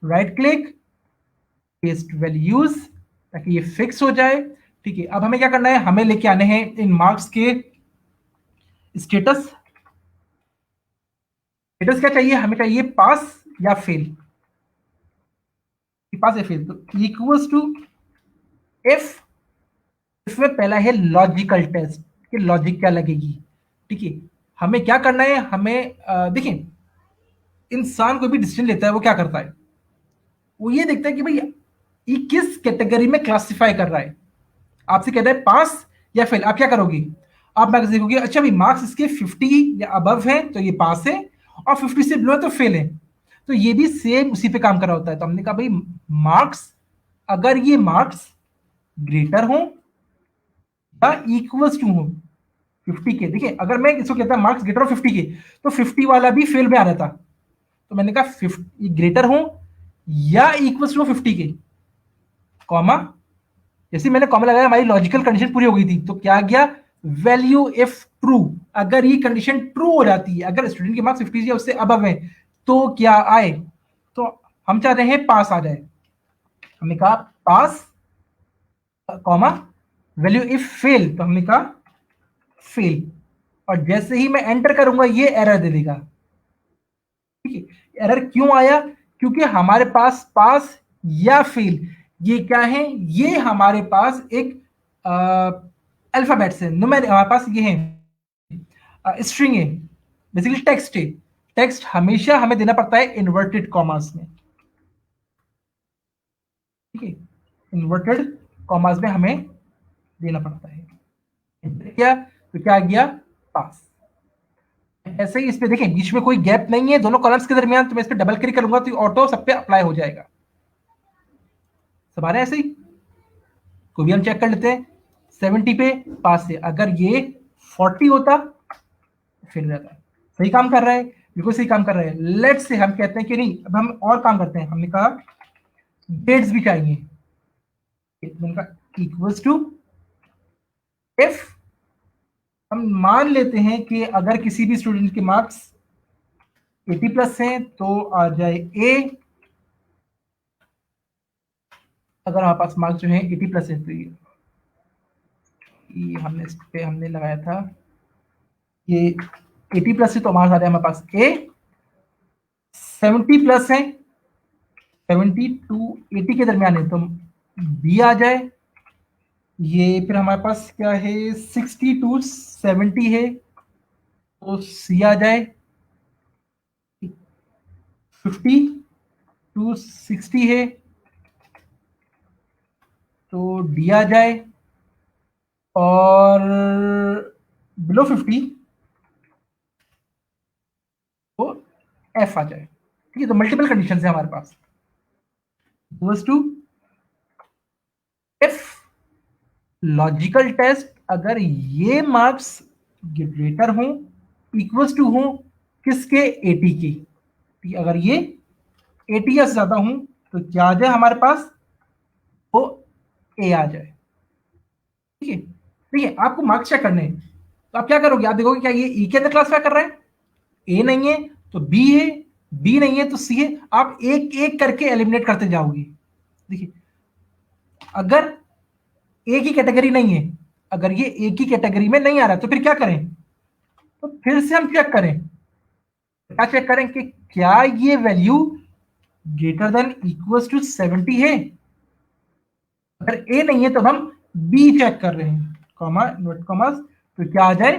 राइट क्लिक, पेस्ट वैल्यूज, ताकि ये फिक्स हो जाए। ठीक है। अब हमें क्या करना है, हमें लेके आने हैं इन मार्क्स के स्टेटस। स्टेटस क्या चाहिए, हमें चाहिए पास या फेल। पास या फेल, तो इक्वल्स टू इफ, इसमें पहला है लॉजिकल टेस्ट कि लॉजिक क्या लगेगी। ठीक है। हमें क्या करना है, हमें देखिए, इंसान कोई भी डिसीजन लेता है वो क्या करता है, वो ये देखता है कि भाई ये किस कैटेगरी में क्लासिफाई कर रहा है। आपसे कहता है पास या फेल, आप क्या करोगे, आप मार्क्स देखोगे, अच्छा भाई मार्क्स इसके 50 या अबव है तो ये पास है, और 50 से बिलो है तो फेल है। तो ये भी सेम उसी पे काम कर रहा होता है। तो हमने कहा भाई मार्क्स, अगर ये मार्क्स ग्रेटर हो या इक्वल्स टू हो 50 के, देखिए अगर मैं इसको कहता मार्क्स ग्रेटर हो 50 के, तो 50 वाला भी फेल में आ रहा था। तो मैंने कहा 50 ग्रेटर हो या इक्वल्स टू 50 के, कॉमा, जैसे मैंने कॉमा लगाया हमारी लॉजिकल कंडीशन पूरी हो गई थी। तो क्या गया, वैल्यू इफ ट्रू, अगर ये कंडीशन ट्रू हो जाती है, अगर स्टूडेंट के मार्क्स 50 या उससे अबव है, तो क्या आए, तो हम चाह रहे हैं पास आ जाए। हमने कहा पास, कॉमा, वैल्यू इफ फेल, तो हमने कहा फेल। और जैसे ही मैं एंटर करूंगा ये एरर दे देगा। ठीक है। एरर क्यों आया, क्योंकि हमारे पास या फेल ये क्या है, ये हमारे पास एक अल्फाबेट्स है, न्यूमेरिक, हमारे पास ये है स्ट्रिंग है, बेसिकली टेक्स्ट है। टेक्स्ट हमेशा हमें देना पड़ता है इन्वर्टेड कॉमास में। ठीक है। इन्वर्टेड कॉमास में हमें देना पड़ता है। क्या, तो क्या आ गया, पास। ऐसे ही इस पे देखें, बीच में कोई गैप नहीं है दोनों कॉलम्स के दरमियान, तो मैं इस पे डबल क्लिक करूंगा तो ऑटो सब पे अप्लाई हो जाएगा। सब आ रहा है ऐसे ही। को भी हम चेक कर लेते हैं। 70 पे पास है, अगर ये 40 होता फिर जाता। सही काम कर रहा है, बिल्कुल सही काम कर रहा है। लेट से हम कहते हैं कि नहीं, अब हम और काम करते हैं। हमने कहा ग्रेड्स भी चाहिए, मैंने कहा इक्वल्स टू इफ, हम मान लेते हैं कि अगर किसी भी स्टूडेंट के मार्क्स 80 प्लस हैं तो आ जाए ए। अगर हमारे पास मार्क्स जो है 80 प्लस है तो ये हमने इस पे हमने लगाया था, ये 80 प्लस है तो हमारे साथ हमारे पास ए। 70 प्लस है, 70 टू 80 के दरमियान है तो बी आ जाए। ये फिर हमारे पास क्या है, 60 टू 70 है तो सी आ जाए। 50 टू 60 है तो डी आ जाए, और बिलो 50 तो एफ आ जाए। ठीक है। तो मल्टीपल कंडीशन है हमारे पास। Equals to if logical test, अगर ये मार्क्स ग्रेटर हो, इक्वल्स टू हो किसके, 80 के। ठीक है। अगर ये 80 या से ज्यादा हूं तो क्या आ जाए हमारे पास, वो ए आ जाए। ठीक है। ठीक है। आपको मार्क्स चेक करने हैं तो आप क्या करोगे, आप देखोगे क्या ये ई के अंदर क्लासिफाई कर रहा है, ए नहीं है तो बी है, बी नहीं है तो सी है। आप एक एक करके एलिमिनेट करते जाओगे। देखिए अगर ए की कैटेगरी नहीं है, अगर ये ए की कैटेगरी में नहीं आ रहा तो फिर क्या करें, तो फिर से हम चेक करें। क्या चेक करें कि क्या ये value greater than equals to 70 है। अगर ए नहीं है तो हम बी चेक कर रहे हैं, कॉमा इन्वर्ट कॉमास, तो क्या आ जाए,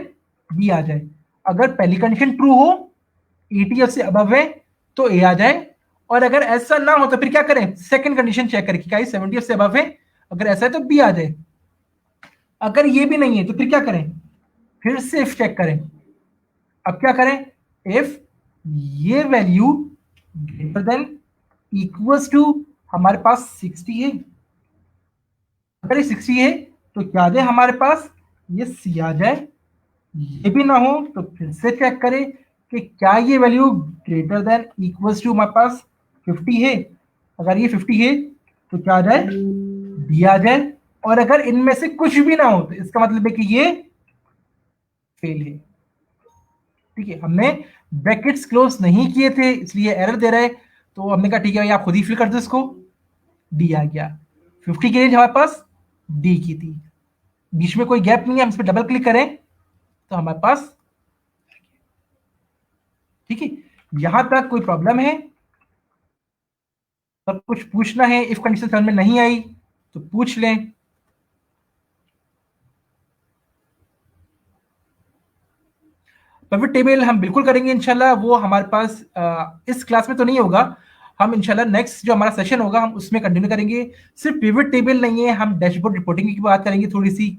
बी आ जाए। अगर पहली कंडीशन ट्रू हो, 80 से अबव है तो ए आ जाए, और अगर ऐसा ना हो तो फिर क्या करें, सेकंड कंडीशन चेक करें कि क्या 70 से अबव है, अगर ऐसा है तो बी आ जाए। अगर ये भी नहीं है तो फिर क्या करें, फिर से इफ चेक करें। अब क्या करें, इफ ये value greater than equals to, हमारे पास 60 है, अगर ये 60 है तो क्या दे हमारे पास, ये सी आ जाए। ये भी ना हो तो फिर से चेक करें कि क्या ये value greater than equals to हमारे पास 50 है। अगर ये 50 है तो क्या आ जाए, दिया आ जाए। और अगर इनमें से कुछ भी ना हो तो इसका मतलब है कि ये फेल है। ठीक है, हमने ब्रैकेट्स क्लोज नहीं किए थे इसलिए एरर दे रहा है। तो हमने कहा ठीक है भाई आप खुद ही फिल कर दो इसको। डी आ गया। 50 की रेंज हमारे पास डी की थी, बीच में कोई गैप नहीं है। हम इस पर डबल क्लिक करें तो हमारे पास, ठीक है, यहां तक कोई प्रॉब्लम है और कुछ पूछना है, इफ कंडीशन समझ में नहीं आई तो पूछ लें। पिवट टेबल हम बिल्कुल करेंगे इंशाल्लाह, वो हमारे पास इस क्लास में तो नहीं होगा। हम इंशाल्लाह नेक्स्ट जो हमारा सेशन होगा हम उसमें कंटिन्यू करेंगे। सिर्फ पिवट टेबल नहीं है, हम डैशबोर्ड रिपोर्टिंग की बात करेंगे, थोड़ी सी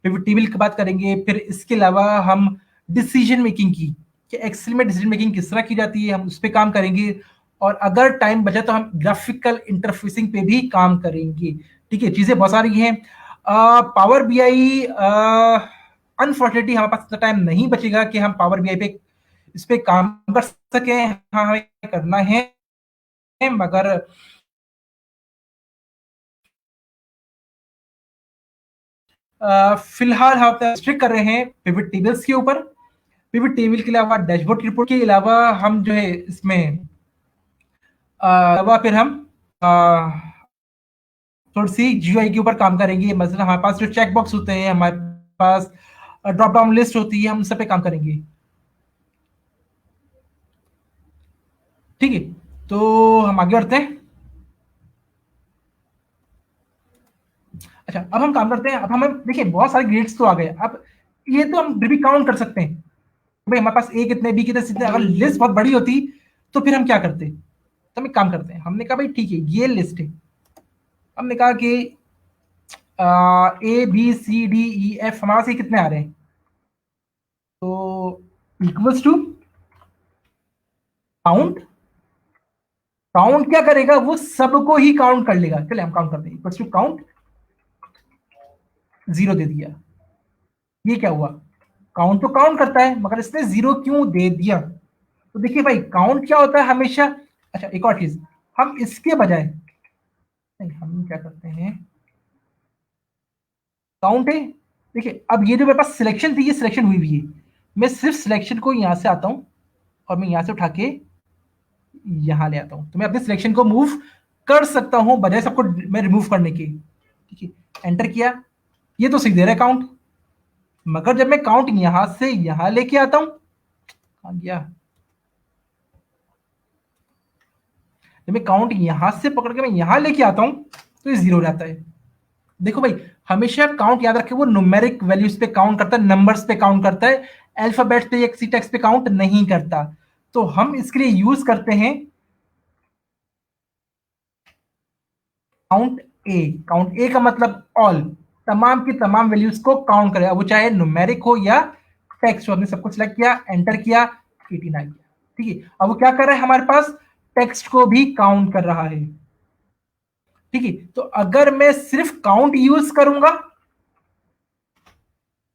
पिवट टेबल की बात करेंगे। फिर इसके अलावा हम डिसीजन मेकिंग की, कि एक्सेल में डिसीजन मेकिंग किस तरह की जाती है, हम उस पर काम करेंगे। और अगर टाइम बचा तो हम ग्राफिकल इंटरफेसिंग पे भी काम करेंगे। ठीक है, चीजें बहुत सारी हैं। पावर बीआई, अनफॉर्चुनेटली हमारे पास इतना टाइम नहीं बचेगा कि हम पावर बीआई पे इस पे काम कर सकें। हाँ हमें करना है, मगर फिलहाल हम स्ट्रिक कर रहे हैं पिवट टेबल्स के ऊपर। पिवट टेबल के अलावा डैशबोर्ड रिपोर्ट के अलावा हम जो है इसमें फिर हम थोड़ी सी जीयूआई के ऊपर काम करेंगे। मतलब हमारे पास जो चेक बॉक्स होते हैं, हमारे पास ड्रॉप डाउन लिस्ट होती है, हम सब पे काम करेंगे। ठीक है, तो हम आगे बढ़ते हैं। अच्छा, अब हम काम करते हैं। अब हमें देखिए बहुत सारे ग्रेड्स तो आ गए। अब ये तो हम भी काउंट कर सकते हैं भाई, हमारे पास ए कितने बी कितने। अगर लिस्ट बहुत बड़ी होती तो फिर हम क्या करते। तो हम एक काम करते हैं, हमने कहा भाई ठीक है ये लिस्ट है। हमने कहा कि A B C D E F हमारे से कितने आ रहे हैं, तो इक्वल्स टू काउंट। काउंट क्या करेगा, वो सबको ही काउंट कर लेगा। चले हम काउंट करते हैं, इक्वल्स टू काउंट, 0 दे दिया। ये क्या हुआ, काउंट तो काउंट करता है मगर इसने 0 क्यों दे दिया। तो देखिए भाई काउंट क्या होता है हमेशा। अच्छा एक और चीज, हम इसके बजाय, नहीं हम क्या करते हैं, काउंट है। देखिए अब ये जो मेरे पास सिलेक्शन थी ये सिलेक्शन हुई हुई है। मैं सिर्फ सिलेक्शन को यहां से आता हूं और मैं यहां से उठा के यहां ले आता हूं, तो मैं अपने सिलेक्शन को मूव कर सकता हूं बजाय सबको मैं रिमूव करने के। ठीक है, एंटर किया, ये तो सही दे रहा है काउंट। मगर जब मैं काउंट यहां से यहां लेके आता हूं, कहां गया, जब मैं काउंट यहां से पकड़ के मैं यहां लेके आता हूं तो ये 0 हो जाता है। देखो भाई हमेशा काउंट याद रखे, वो न्यूमेरिक वैल्यूज पे काउंट करता है, नंबर्स पे काउंट करता है, अल्फाबेट्स पे या किसी टेक्स्ट पे काउंट नहीं करता। तो हम इसके लिए यूज करते हैं काउंट ए। काउंट ए का मतलब ऑल, तमाम की तमाम वैल्यूज को काउंट करेगा, वो चाहे न्यूमेरिक हो या टेक्स्ट हो। हमने सब कुछ सिलेक्ट किया, एंटर किया, 18 आ गया। ठीक है, अब वो क्या कर रहा है हमारे पास, टेक्स्ट को भी काउंट कर रहा है। ठीक है, तो अगर मैं सिर्फ काउंट यूज करूंगा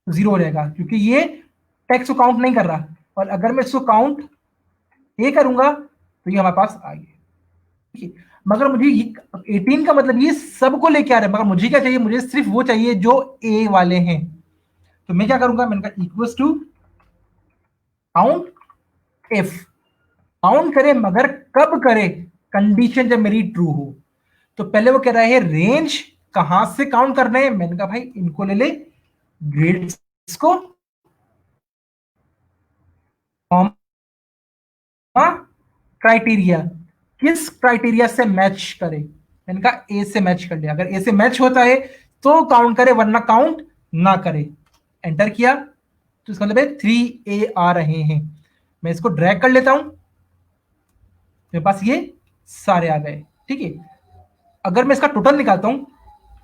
तो 0 हो जाएगा क्योंकि ये टेक्स्ट को काउंट नहीं कर रहा। और अगर मैं इसको काउंट ए करूंगा तो ये हमारे पास आ गया। ठीक है, मगर मुझे ये 18 का मतलब ये सबको लेके आ रहा है, मगर मुझे क्या चाहिए, मुझे सिर्फ वो चाहिए जो ए वाले हैं। तो मैं क्या करूंगा, मैंने कहा equals to count if. Count करे मगर कब करे, कंडीशन जब मेरी ट्रू हो। तो पहले वो कह रहा है रेंज कहां से काउंट करने हैं, मैंने कहा भाई इनको ले ले, ग्रेड्स को क्राइटेरिया, किस क्राइटेरिया से मैच करे। मैंने कहा ए से मैच कर लिया, अगर ए से मैच होता है तो काउंट करे वरना काउंट ना करे। एंटर किया तो इसका मतलब है 3A आ रहे हैं। मैं इसको ड्रैग कर लेता हूं, मेरे पास ये सारे आ गए। ठीक है, अगर मैं इसका टोटल निकालता हूं,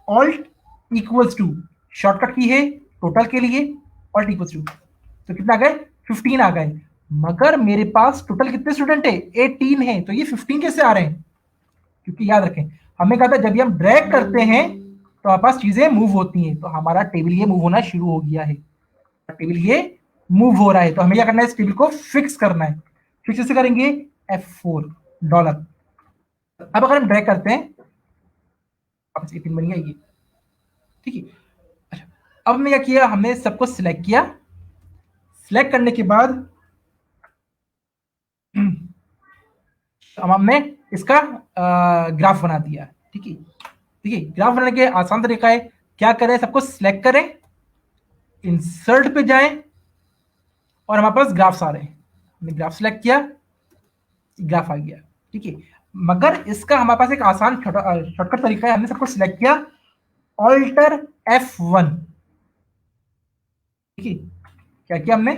ऑल्ट इक्वल्स टू, शॉर्टकट की है टोटल के लिए, ऑल्ट इक्वल्स टू, तो कितना आ गए, 15 आ गए। मगर मेरे पास टोटल कितने स्टूडेंट है, 18 है, तो ये 15 कैसे आ रहे हैं, क्योंकि याद रखें हमें कहा था जब भी हम ड्रैग करते हैं तो हमारे पास चीजें मूव होती हैं। तो हमारा टेबल ये मूव होना शुरू हो गया है, टेबल ये मूव हो रहा है, तो हमें क्या करना है, इस टेबल को फिक्स करना है। फिक्स कैसे करेंगे, F4 $। अब अगर हम ड्रैग करते हैं, वापस ये पिन बन गया ये, ठीक है। अच्छा, अब हमने क्या किया, हमने सबको सिलेक्ट किया। सिलेक्ट करने के बाद अब हमने इसका ग्राफ बना दिया, ठीक है। देखिए, ग्राफ बनाने के आसान तरीका है, क्या करें, सबको सिलेक्ट करें, इंसर्ट पे जाएं, और हमारे पास ग्राफ्स आ रहे हैं। हमने ग्राफ सिलेक्ट किया, ग्राफ आ गया, ठीक है। मगर इसका हमारे पास एक आसान शॉर्टकट तरीका है। हमने सबको सिलेक्ट किया, ऑल्टर F1, ठीक है। क्या किया हमने,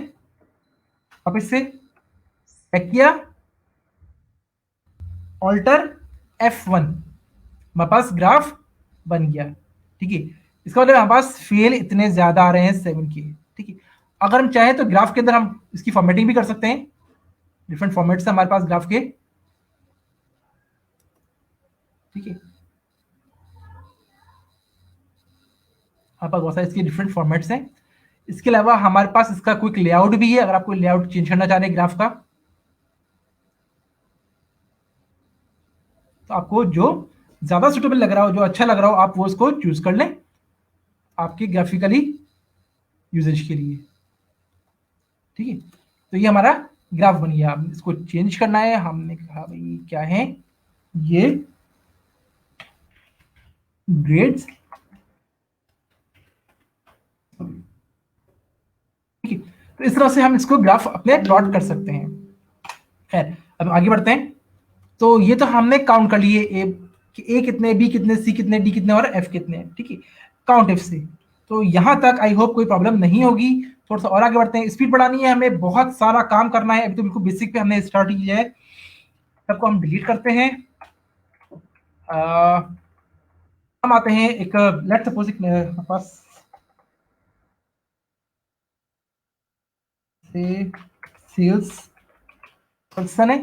वापस से सिलेक्ट किया, ऑल्टर F1, हमारे पास ग्राफ बन गया, ठीक है। इसका मतलब हमारे पास फेल इतने ज्यादा आ रहे हैं 7 के, ठीक है। अगर हम चाहें तो ग्राफ के अंदर हम इसकी फॉर्मेटिंग भी कर सकते हैं, डिफरेंट फॉर्मेट्स है हमारे पास ग्राफ के, ठीक है। हमारे पास बहुत सारे इसके डिफरेंट फॉर्मेट्स हैं। इसके अलावा हमारे पास इसका क्विक लेआउट भी है, अगर आप कोई लेआउट चेंज करना चाह रहे हैं ग्राफ का, तो आपको जो ज्यादा सुटेबल लग रहा हो, जो अच्छा लग रहा हो, आप वो उसको चूज कर लें आपके ग्राफिकली यूजेज के लिए, ठीक है। तो ये हमारा ग्राफ बन गया। अब इसको चेंज करना है, हमने कहा भाई क्या है ये, ग्रेड्स, ठीक है। तो इस तरह से हम इसको ग्राफ अपने प्लॉट कर सकते हैं। खैर, अब आगे बढ़ते हैं। तो ये तो हमने काउंट कर लिए, ए कितने, बी कितने, सी कितने, डी कितने और एफ कितने, ठीक है। काउंट एफ से, तो यहां तक आई होप कोई प्रॉब्लम नहीं होगी। थोड़ा सा और आगे बढ़ते हैं, स्पीड बढ़ानी है हमें, बहुत सारा काम करना है, अभी तो बिल्कुल बेसिक पे हमने स्टार्ट किया है। सबको हम डिलीट करते हैं। हम आते हैं एक, लेट्स सपोज हमारे पास से सेल्स पर्सन है,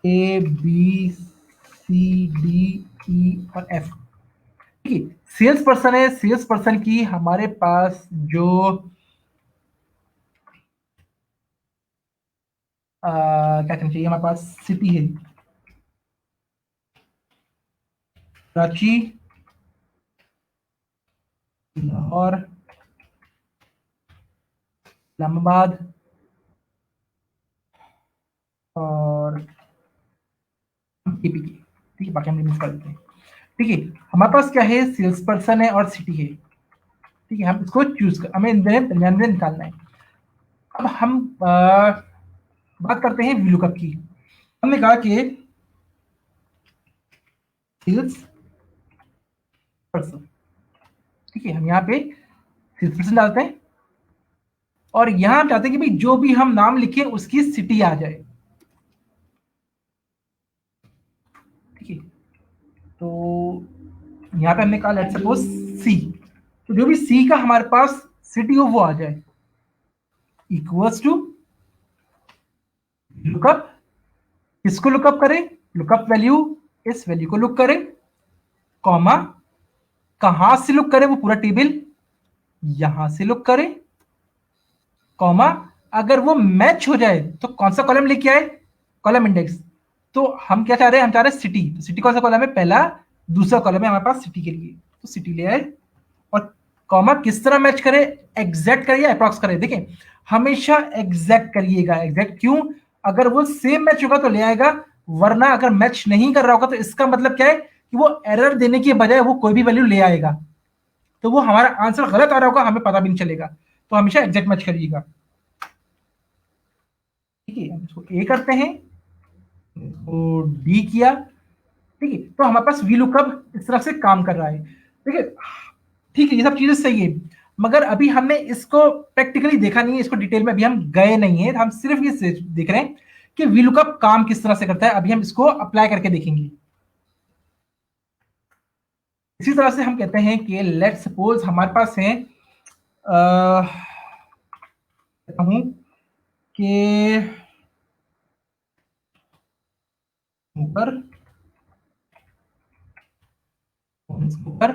ए बी सी डी ई और एफ, ठीक है। सेल्स पर्सन है, सेल्स पर्सन की हमारे पास जो क्या कहना चाहिए, हमारे पास सिटी है कराची, लाहौर, इस्लामाबाद और केपी की, ठीक है। बाकी हम रिमूव कर देते हैं, ठीक है। हमारे पास क्या है, सेल्स पर्सन है और सिटी है, ठीक है। हम इसको चूज कर, हमें इन दरमियान में निकालना है। अब हम बात करते हैं VLOOKUP की। हमने कहा कि सेल्स पर्सन, ठीक है। हम यहाँ पे सेल्स पर्सन डालते हैं, और यहां हम चाहते हैं कि भाई जो भी हम नाम लिखें उसकी सिटी आ जाए, ठीक है। तो यहाँ पे हमने कहा लेट्स सपोज सी, तो जो भी सी का हमारे पास सिटी हो वो आ जाए, इक्वल्स टू लुकअप, किसको लुकअप करें, लुकअप वैल्यू, इस वैल्यू को लुक करें, कॉमा, कहां से लुक करें वो पूरा टेबल, यहां से लुक करें, कॉमा, अगर वो मैच हो जाए तो कौन सा कॉलम लेके आए, कॉलम इंडेक्स। तो हम क्या चाह रहे हैं, हम चाह रहे हैं सिटी, तो सिटी कौन सा कॉलम है, पहला, दूसरा कॉलम है हमारे पास सिटी के लिए, तो सिटी ले आए, और कॉमा किस तरह मैच करे, एग्जैक्ट करे या अप्रॉक्स करे। देखें, हमेशा एग्जैक्ट करिएगा। एग्जैक्ट क्यों, अगर वो सेम मैच होगा तो ले आएगा, वरना अगर मैच नहीं कर रहा होगा तो इसका मतलब क्या है कि वो एरर देने के बजाय वो कोई भी वैल्यू ले आएगा, तो वो हमारा आंसर गलत आ रहा होगा, हमें पता भी नहीं चलेगा। तो हमेशा एग्जैक्ट मैच करिएगा, ठीक है। हम इसको ए करते हैं, तो डी किया, ठीक है। तो हमारे पास वी लुकअप इस तरह से काम कर रहा है, ठीक है। ठीक है, ये सब चीजें सही है, मगर अभी हमने इसको प्रैक्टिकली देखा नहीं है, इसको डिटेल में अभी हम गए नहीं है, हम सिर्फ ये देख रहे हैं कि वी लुकअप काम किस तरह से करता है। अभी हम इसको अप्लाई करके देखेंगे। इसी तरह से हम कहते हैं कि लेट सपोज हमारे पास है, कहता हूं कि ऊपर ऊपर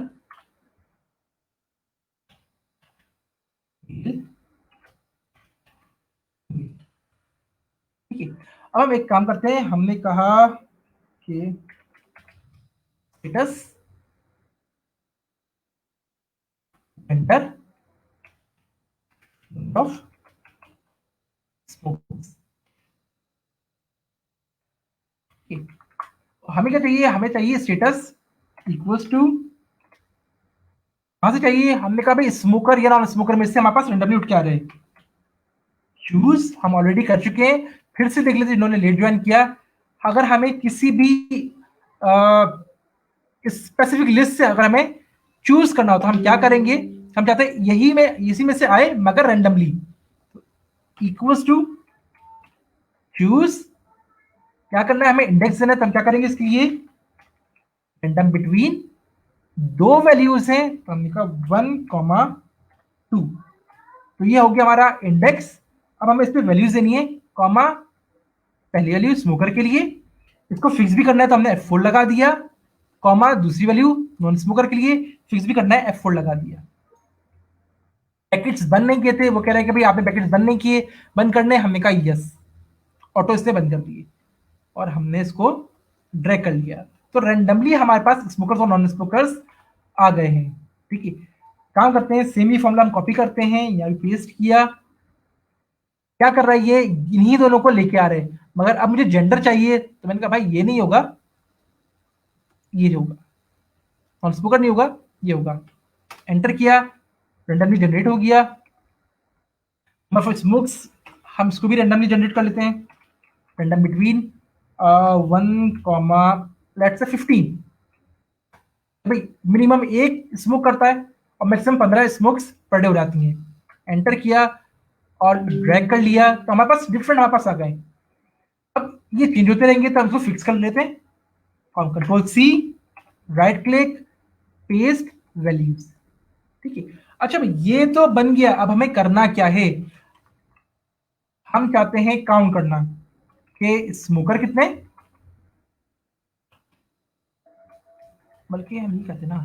अब हम एक काम करते हैं, हमने कहा कि स्टेटस एंटर ऑफ स्मोकर्स। हमें क्या चाहिए, हमें चाहिए स्टेटस इक्वल्स टू, कहां से चाहिए, हमने कहा भाई स्मोकर या नॉन स्मोकर में से हमारे पास रेंडमली उठ के आ रहे हैं। चूज हम ऑलरेडी कर चुके हैं, फिर से देख लेते इन्होंने लेट ज्वाइन किया। अगर हमें किसी भी स्पेसिफिक लिस्ट से अगर हमें चूज करना हो तो हम क्या करेंगे, हम चाहते हैं यही में इसी में से आए मगर रैंडमली। इक्वल्स टू चूज, क्या करना है, हमें इंडेक्स देना है, तो हम क्या करेंगे इसके लिए, रैंडम बिटवीन दो वैल्यूज हैं, तो हमने कहा 1,2। तो ये हो गया हमारा इंडेक्स। अब हमें इस पे वैल्यूज देनी है, कॉमा पहली वैल्यू स्मोकर के लिए, इसको फिक्स भी करना है तो हमने F4 लगा दिया, कॉमा दूसरी वैल्यू नॉन स्मोकर के लिए फिक्स भी करना है, F4 लगा दिया। पैकेट्स बंद नहीं किए थे, वो कह रहे हैं कि भाई आपने पैकेट्स बंद नहीं किए, बंद करने, हमने कहा यस, ऑटो इसने बंद कर दिए और हमने इसको ड्रैग कर लिया। तो रैंडमली हमारे पास स्मोकर्स और नॉन स्मोकर्स आ गए हैं। ठीक है, काम करते हैं, सेम ही फॉर्मूला हम कॉपी करते हैं, यहाँ भी पेस्ट किया। क्या कर रहा है ये, इन्हीं दोनों को लेके आ रहे हैं, मगर अब मुझे जेंडर चाहिए, तो मैंने कहा भाई ये नहीं होगा, ये जो होगा, नॉन स्मोकर नहीं होगा, ये होगा। एंटर किया, रेंडमली जनरेट हो गया। स्मोक्स हम इसको भी रेंडमली जनरेट कर लेते हैं, रेंडम बिटवीन 1,15। भाई मिनिमम एक स्मोक करता है और मैक्सिमम 15 स्मोक्स पर डे हो जाती हैं। एंटर किया और ड्रैग कर लिया, तो हमारे पास डिफरेंट हमारे पास आ गए। अब ये चेंज होते रहेंगे तो हम इसको फिक्स कर लेते हैं, और control C, right click, paste values. ठीक है, अच्छा भाई ये तो बन गया, अब हमें करना क्या है, हम चाहते हैं काउंट करना कि स्मोकर कितने, बल्कि हम ये कहते ना,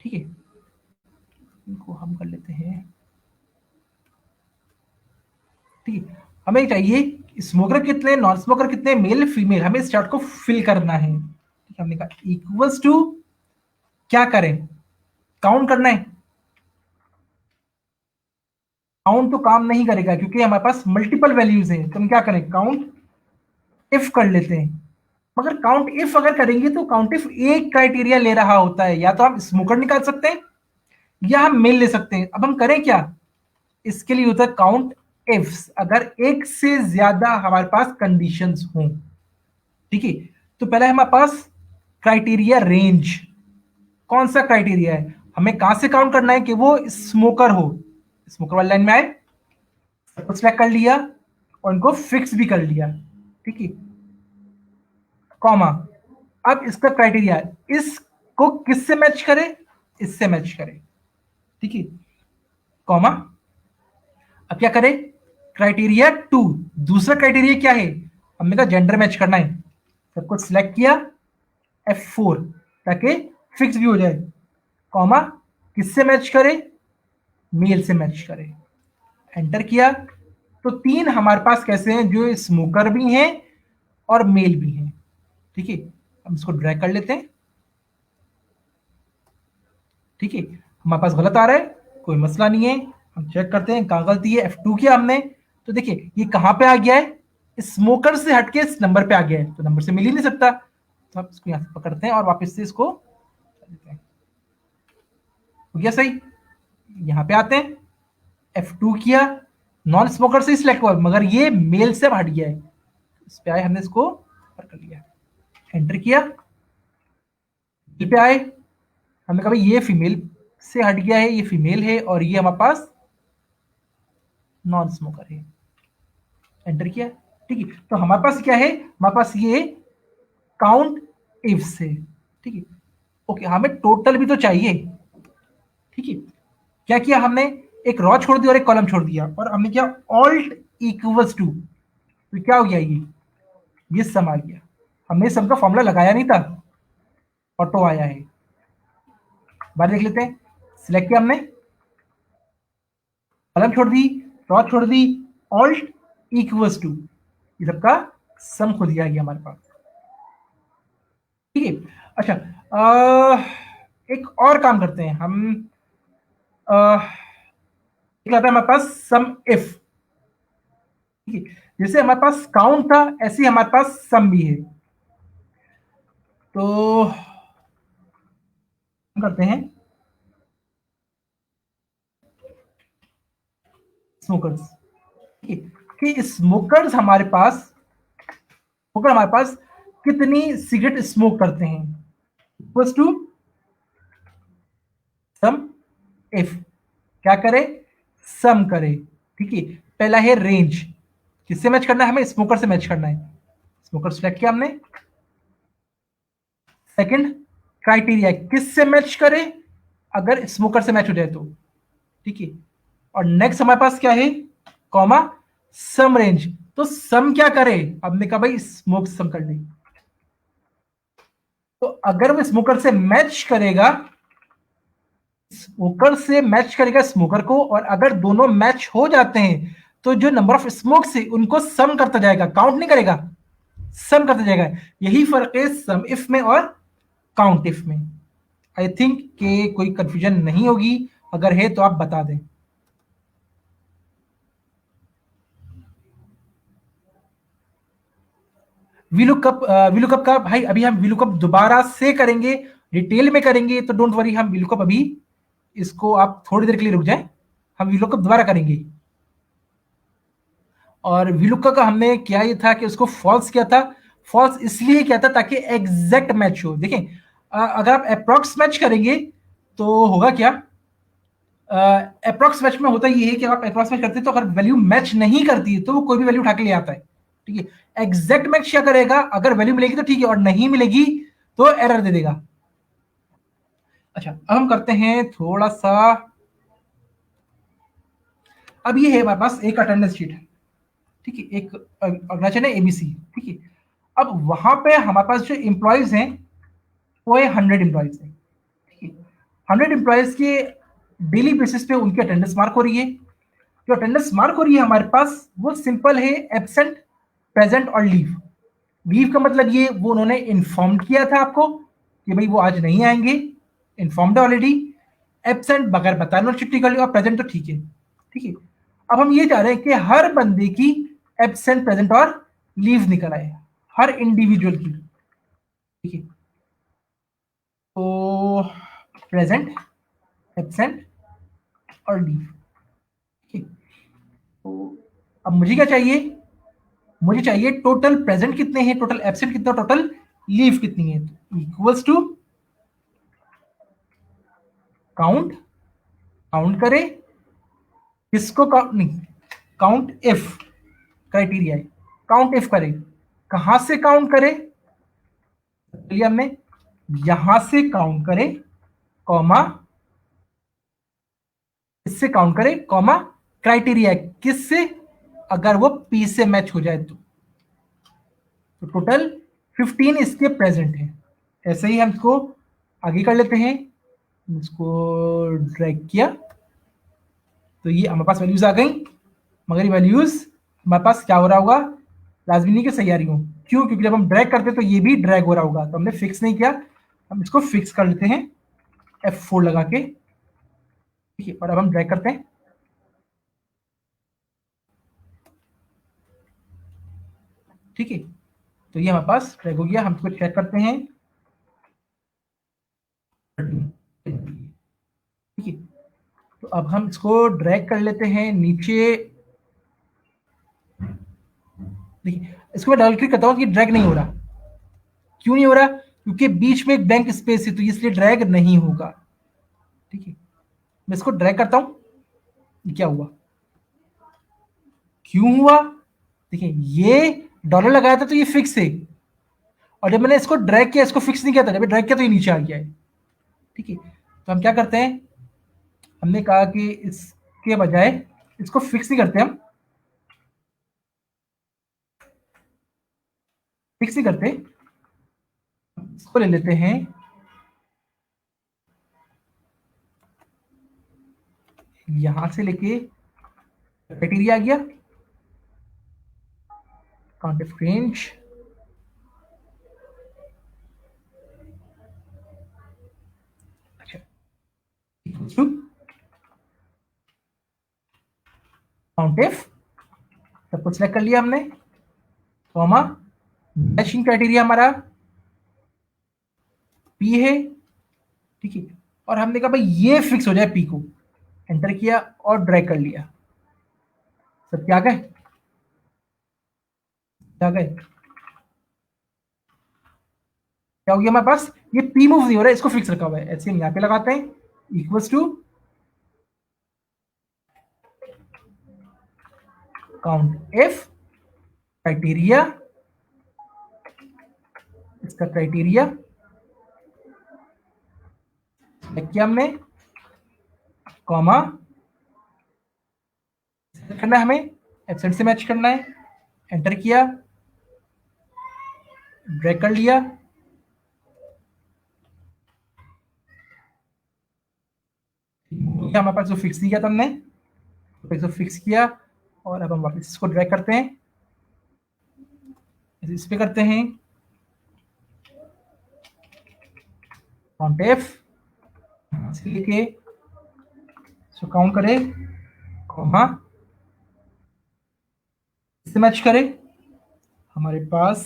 ठीक है, इनको हम कर लेते हैं। ठीक है, हमें चाहिए स्मोकर कितने, नॉन स्मोकर कितने, मेल फीमेल, हमें इस चार्ट को फिल करना है। ठीक है, हमने कहा इक्वल्स टू, क्या करें, काउंट करना है। काउंट तो काम नहीं करेगा क्योंकि हमारे पास मल्टीपल वैल्यूज हैं, तो हम क्या करें, काउंट इफ कर लेते हैं। मगर काउंट इफ अगर करेंगे तो काउंट इफ एक क्राइटेरिया ले रहा होता है, या तो हम स्मोकर निकाल सकते हैं या हम मेल ले सकते हैं। अब हम करें क्या, इसके लिए होता है काउंट इफ्स, अगर एक से ज्यादा हमारे पास कंडीशंस हों। ठीक है, तो पहले हमारे पास क्राइटेरिया रेंज, कौन सा क्राइटेरिया है, हमें कहां से काउंट करना है कि वो स्मोकर हो, स्मोकर वाली लाइन में आए, सब कुछ सेलेक्ट कर लिया और इनको फिक्स भी कर लिया। ठीक है, कॉमा, अब इसका क्राइटेरिया इसको किससे मैच करे, इससे मैच करे। ठीक है, कॉमा, अब क्या करें, क्राइटेरिया 2, दूसरा क्राइटेरिया क्या है, हमने कहा जेंडर मैच करना है, सब कुछ सिलेक्ट किया, F4 ताकि फिक्स भी हो जाए, कॉमा, किससे मैच करे, मेल से मैच करे। एंटर किया, तो तीन हमारे पास कैसे हैं, जो स्मोकर भी हैं और मेल भी हैं। ठीक है, हम इसको ड्रैग कर लेते हैं। ठीक है, हमारे पास गलत आ रहा है, कोई मसला नहीं है, हम चेक करते हैं कहां गलती है। F2 किया हमने, तो देखिए ये कहां पे आ गया है, स्मोकर से हटके इस नंबर पे आ गया है, तो नंबर से मिल ही नहीं सकता, तो हम इसको यहां से पकड़ते हैं और वापस से इसको देते हैं। हो गया सही, यहां पे आते हैं, F2 किया, नॉन स्मोकर से सिलेक्ट हुआ मगर ये मेल से हट गया है, इस पे आए, हमने इसको कर लिया, एंटर किया, पे आए, हमने कहा भाई ये फीमेल से हट गया है, ये फीमेल है और ये हमारे पास नॉन स्मोकर है। एंटर किया, ठीक है, तो हमारे पास क्या है, हमारे पास ये काउंट इफ्स है। ठीक है, ओके, हमें टोटल भी तो चाहिए। ठीक है, क्या किया हमने, एक रॉ छोड़ दिया और एक कॉलम छोड़ दिया, और हमने क्या, ऑल्ट इक्वल्स टू, तो क्या हो गया, ये सम आ गया, हमने सम का फॉर्मूला लगाया नहीं था, ऑटो आया है, बाहर देख लेते हैं। सिलेक्ट किया हमने, कॉलम छोड़ दी, रो छोड़ दी, ऑल्ट इक्वल्स टू, ये सबका सम खुद ही आ गया हमारे पास। ठीक है, अच्छा एक और काम करते हैं हम। एक आता है हमारे पास सम इफ। ठीक है, जैसे हमारे पास काउंट था ऐसे ही हमारे पास सम भी है। तो हम करते हैं स्मोकर्स। कि स्मोकर्स हमारे पास कितनी सिगरेट स्मोक करते हैं, इक्वल्स टू सम इफ, क्या करे, सम करे। ठीक है, पहला है रेंज, किससे मैच करना है हमें, स्मोकर से मैच करना है, स्मोकर सेलेक्ट किया हमने। सेकंड क्राइटेरिया, किससे मैच करे, अगर स्मोकर से मैच हो जाए तो। ठीक है, और नेक्स्ट हमारे पास क्या है, कॉमा सम रेंज, तो सम क्या करे, हमने कहा भाई स्मोक सम कर ली, तो अगर वो स्मोकर से मैच करेगा, स्मोकर से मैच करेगा स्मोकर को, और अगर दोनों मैच हो जाते हैं तो जो नंबर ऑफ स्मोक से उनको सम करता जाएगा, काउंट नहीं करेगा, सम करता जाएगा। यही फर्क है सम इफ में और काउंट इफ में। आई थिंक कि कोई कंफ्यूजन नहीं होगी, अगर है तो आप बता दें। वीलुकअप का भाई अभी हम वीलुकअप दोबारा से करेंगे, डिटेल में करेंगे, तो डोंट वरी, हम वीलुकअप अभी, इसको आप थोड़ी देर के लिए रुक जाए, हम वीलुकअप दोबारा करेंगे। और वीलुकअप का हमने क्या ये था कि उसको फॉल्स किया था, फॉल्स इसलिए किया था ताकि एग्जैक्ट मैच हो। देखें, अगर आप अप्रॉक्स मैच करेंगे तो होगा क्या, अप्रॉक्स मैच में होता ये है कि आप अप्रॉक्स मैच करते हैं तो अगर वैल्यू मैच नहीं करती है तो वो कोई भी वैल्यू उठा के ले आता है। ठीक है, एग्जैक्ट मैच क्या करेगा, अगर वैल्यू मिलेगी तो ठीक है, और नहीं मिलेगी तो एरर दे देगा। अच्छा, अब हम करते हैं थोड़ा सा, अब ये है हमारे पास एक अटेंडेंस शीट है। ठीक है, एक ऑर्गेनाइजेशन है एबीसी। ठीक है, अब वहां पे हमारे पास जो एम्प्लॉयज हैं वो है 100 एम्प्लॉयज है। ठीक है, 100 एम्प्लॉयज के डेली बेसिस पे उनकी अटेंडेंस मार्क हो रही है। जो अटेंडेंस मार्क हो रही है हमारे पास वो सिंपल है, एब्सेंट, प्रेजेंट और लीव। लीव का मतलब ये वो उन्होंने इन्फॉर्म किया था आपको कि भाई वो आज नहीं आएंगे, इन्फॉर्म्ड ऑलरेडी। एब्सेंट बगैर बताए उन्होंने छुट्टी कर ली, और प्रेजेंट तो ठीक है। ठीक है, अब हम ये चाह रहे हैं कि हर बंदे की एब्सेंट, प्रेजेंट और लीव निकल आए, हर इंडिविजुअल की। ठीक है, तो प्रेजेंट, एब्सेंट और लीव। ठीक है, तो अब मुझे क्या चाहिए, मुझे चाहिए टोटल प्रेजेंट कितने हैं, टोटल एब्सेंट कितना, टोटल लीव कितनी है, इक्वल्स टू काउंट, काउंट करे, किसको काउंट नहीं, काउंट इफ क्राइटेरिया है, काउंट इफ करे, कहां से काउंट करे, चलिए हमने यहां से काउंट करे, कॉमा इससे काउंट करे, कॉमा क्राइटेरिया किससे, अगर वो पी से मैच हो जाए तो टोटल 15 इसके प्रेजेंट है। ऐसे ही हम इसको आगे कर लेते हैं, इसको ड्रैग किया तो ये हमारे पास वैल्यूज आ गई, मगर ये वैल्यूज हमारे पास क्या हो रहा होगा, लाजमी नहीं कि सही आ रही हो। क्यों, क्योंकि जब हम ड्रैग करते हैं तो ये भी ड्रैग हो रहा होगा, तो हमने फिक्स नहीं किया, हम इसको फिक्स कर लेते हैं F4 लगा के। ठीक है, और अब हम ड्रैग करते हैं। ठीक है, तो ये हमारे पास ड्रैग हो गया, हम इसको चेक करते हैं। ठीक है, तो अब हम इसको ड्रैग कर लेते हैं नीचे। देखिए, इसको मैं डबल क्लिक करता हूँ कि ड्रैग नहीं हो रहा, क्यों नहीं हो रहा, क्योंकि बीच में एक ब्लैंक स्पेस है, तो इसलिए ड्रैग नहीं होगा। ठीक है, मैं इसको ड्रैग करता हूं, क्या हुआ, क्यों हुआ, देखिए ये डॉलर लगाया था तो ये फिक्स है, और जब मैंने इसको ड्रैग किया, इसको फिक्स नहीं किया था, जब ड्रैग किया तो ये नीचे आ गया है। ठीक है, तो हम क्या करते हैं, हमने कहा कि इसके बजाय इसको फिक्स नहीं करते, हम फिक्स नहीं करते, इसको ले लेते हैं यहां से लेके क्राइटेरिया आ गया, काउंट ऑफ रेंज, अच्छा काउंट ऑफ, सब कुछ सेलेक्ट कर लिया हमने, कॉमा मैचिंग क्राइटेरिया हमारा पी है, ठीक है, और हमने कहा भाई ये फिक्स हो जाए पी को, एंटर किया और ड्रैग कर लिया, सब क्या गए, क्या गए, क्या हो गया हमारे पास, ये पी मूव नहीं हो रहा है, इसको फिक्स रखा हुआ है, ऐसे हम यहाँ पे लगाते हैं, equals to count if criteria, इसका क्राइटेरिया किया हमने, कॉमा करना है हमें, एब्सेंट से मैच करना है, एंटर किया, ड्रैग कर लिया, हमारे पास जो फिक्स दिया था हमने, तो फिक्स किया, और अब हम वापस इसको ड्रैग करते हैं, इस पे करते हैं, काउंट एफ से लेके इसको काउंट करें, कॉमा इससे मैच करें, हमारे पास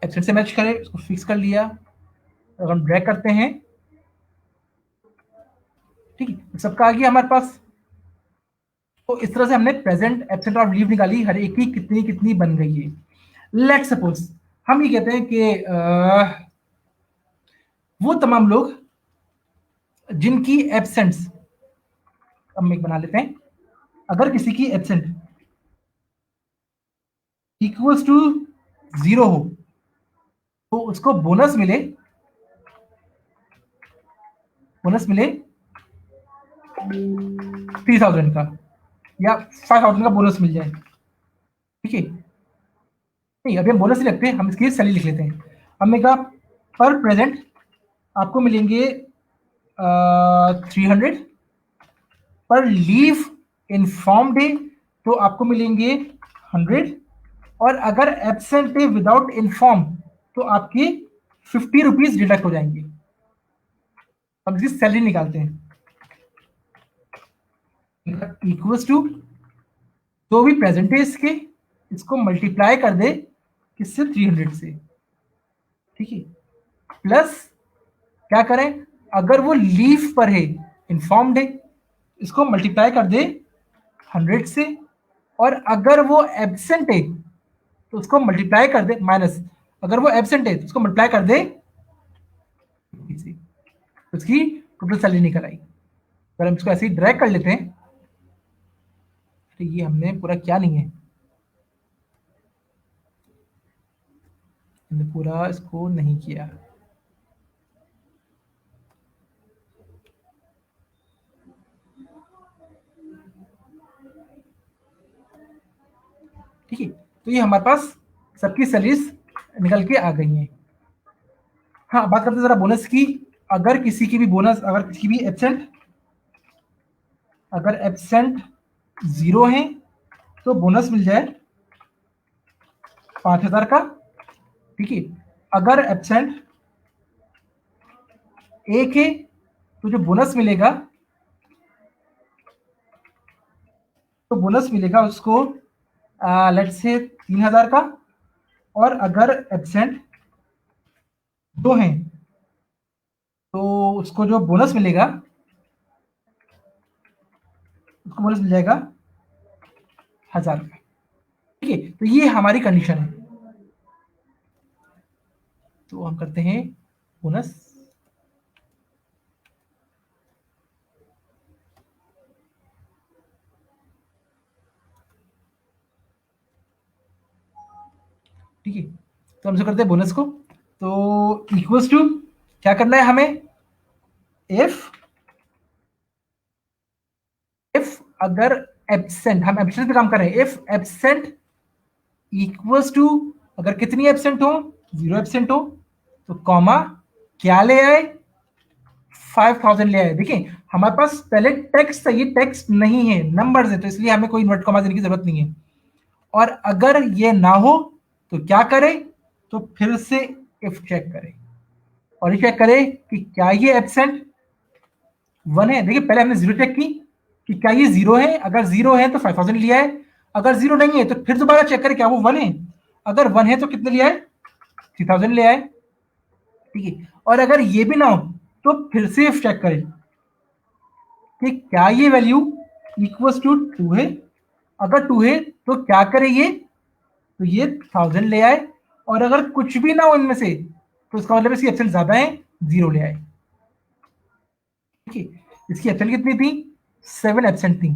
एब्सेंट से मैच करें, उसको फिक्स कर लिया, अगर हम ड्रैग करते हैं, ठीक है, सबका आ गया हमारे पास। तो इस तरह से हमने प्रेजेंट, एब्सेंट और लीव निकाली, हर एक की कितनी कितनी बन गई है। लेट सपोज हम ये कहते हैं कि वो तमाम लोग जिनकी एब्सेंट्स, हम एक बना लेते हैं, अगर किसी की एब्सेंट इक्वल्स टू 0 हो तो उसको बोनस मिले, बोनस मिले 3000 का या 5000 का बोनस मिल जाए, ठीक है, नहीं अभी हम बोनस नहीं रखते, हम इसकी सैलरी लिख लेते हैं। हमने कहा पर प्रेजेंट आपको मिलेंगे 300, पर लीव इन्फॉर्म डे तो आपको मिलेंगे 100, और अगर एब्सेंट डे विदाउट इन्फॉर्म तो आपकी 50 रुपीज डिडक्ट हो जाएंगे। अब इसकी सैलरी निकालते हैं, इक्वल्स टू तो भी प्रेजेंट है इसके, इसको मल्टीप्लाई कर दे किससे, 300 से, ठीक है, प्लस क्या करें, अगर वो लीव पर है, इन्फॉर्म्ड है, इसको मल्टीप्लाई कर दे 100 से, और अगर वो एब्सेंट है तो उसको मल्टीप्लाई कर दे माइनस, अगर वो एब्सेंट है तो उसको मल्टीप्लाई कर दे, उसकी टोटल सैलरी निकल आई। अगर हम इसको ऐसे ही ड्रैग कर लेते हैं, तो ये हमने पूरा क्या नहीं है, हमने पूरा इसको नहीं किया, ठीक है, तो ये हमारे पास सबकी सैलरीज निकल के आ गई हैं। हाँ, बात करते हैं जरा बोनस की। अगर किसी की भी बोनस, अगर किसी की भी एब्सेंट, अगर एब्सेंट 0 है तो बोनस मिल जाए 5000 का, ठीक है, अगर एब्सेंट 1 है तो जो बोनस मिलेगा, तो बोनस मिलेगा उसको लेट्स से 3000 का, और अगर एब्सेंट 2 हैं तो उसको जो बोनस मिलेगा, उसको बोनस मिल जाएगा 1000 का, ठीक है, तो ये हमारी कंडीशन है। तो हम करते हैं बोनस, ठीक है, तो हम जो करते हैं बोनस को, तो इक्वल्स टू क्या करना है हमें, इफ अगर एब्सेंट, हम एब्सेंट पे काम कर रहे हैं, इफ एब्सेंट इक्वल्स टू, अगर कितनी एब्सेंट हो, 0 एब्सेंट हो, तो कॉमा क्या ले आए, 5000 ले आए। देखिए हमारे पास पहले टेक्स्ट है, ये टेक्स्ट नहीं है, नंबर्स है, तो इसलिए हमें कोई इन्वर्ट कॉमा देने की जरूरत नहीं है। और अगर ये ना हो तो क्या करें, तो फिर से इफ चेक करें और ये चेक करें कि क्या ये एब्सेंट 1 है। देखिए पहले हमने जीरो चेक की कि क्या ये जीरो है, अगर जीरो है तो 5000 लिया है, अगर जीरो नहीं है तो फिर दोबारा चेक करें क्या वो 1 है, अगर 1 है तो कितने लिया है, 3000 ले आए। ठीक है, और अगर ये भी ना हो तो फिर से इफ चेक करें कि क्या ये वैल्यू इक्वल्स टू 2 है, अगर 2 है तो क्या करे ये, तो ये 1000 ले आए, और अगर कुछ भी ना हो इनमें से तो इसका मतलब इसकी एब्सेंट ज्यादा है, 0 ले आए। ठीक है, इसकी एब्सेंट कितनी थी, 7 एब्सेंट थी।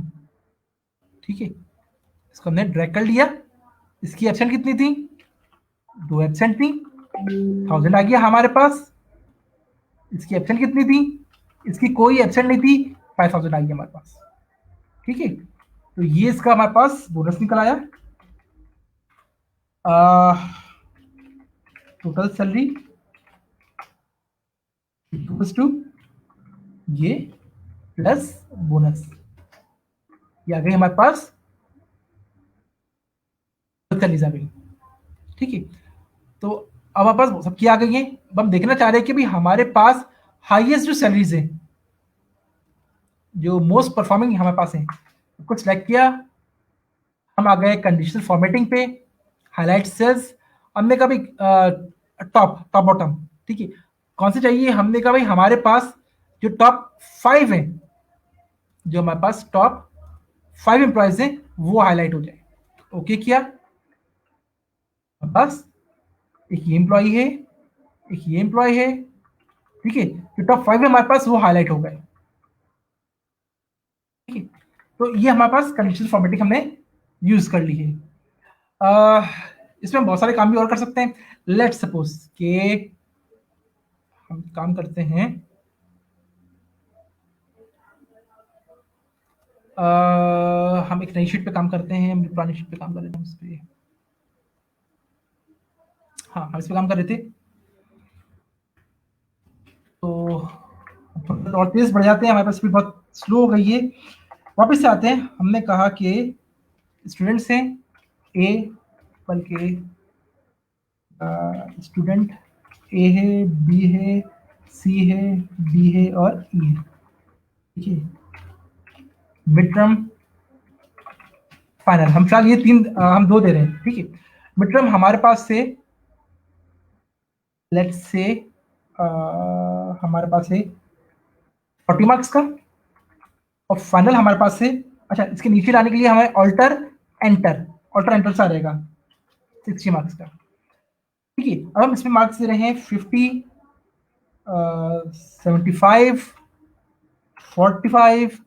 ठीक है, इसको हमने ड्रैग कर लिया, इसकी एब्सेंट कितनी थी, 2 एब्सेंट थी, 1000 आ गया हमारे पास। इसकी एब्सेंट कितनी थी, इसकी कोई एब्सेंट नहीं थी, 5000 आ गया हमारे पास। ठीक है, तो ये इसका हमारे पास बोनस निकल आया। टोटल सैलरी इक्वल्स टू ये प्लस बोनस, ये आ गई हमारे पास सैलरीज आ गई। ठीक है, तो अब हमारे पास सबकी आ गई है। अब हम देखना चाह रहे हैं कि भाई हमारे पास हाईएस्ट जो सैलरीज है, जो मोस्ट परफॉर्मिंग हमारे पास है, कुछ सिलेक्ट किया, हम आ गए कंडीशनल फॉर्मेटिंग पे, हाईलाइट सेल्स, हमने कहा भाई टॉप टॉप बॉटम। ठीक है, कौन से चाहिए, हमने कहा भाई हमारे पास जो टॉप 5 है, जो हमारे पास टॉप 5 एम्प्लॉयज हैं वो हाईलाइट हो जाए। ओके किया, बस एक ये एम्प्लॉय है, एक ये एम्प्लॉय है। ठीक है, जो टॉप 5 है हमारे पास वो हाईलाइट हो गए। ठीक है, तो ये हमारे पास कंडीशनल फॉर्मेटिंग हमने यूज कर ली है। इसमें बहुत सारे काम भी और कर सकते हैं। लेट्स सपोज कि हम काम करते हैं, हम एक नई शीट पे काम करते हैं, हम पुरानी शीट पे काम कर रहे थे, उस पे, हाँ हम इस पे काम कर रहे थे। तो और तेज बढ़ जाते हैं, हमारे पास स्पीड बहुत स्लो हो गई है। वापस से आते हैं, हमने कहा कि स्टूडेंट्स हैं ए, बल्कि स्टूडेंट ए है, बी है, सी है, डी है और ई है। ठीक है, मिड टर्म फाइनल, हम फिलहाल ये तीन हम दो दे रहे हैं। ठीक है, मिड टर्म हमारे पास से लेट्स से हमारे पास है 40 मार्क्स का, और फाइनल हमारे पास से, अच्छा इसके नीचे लाने के लिए हमें ऑल्टर एंटर सा रहेगा 60 मार्क्स का। ठीक है, अब हम इसमें मार्क्स दे रहे हैं 50, 75, 45,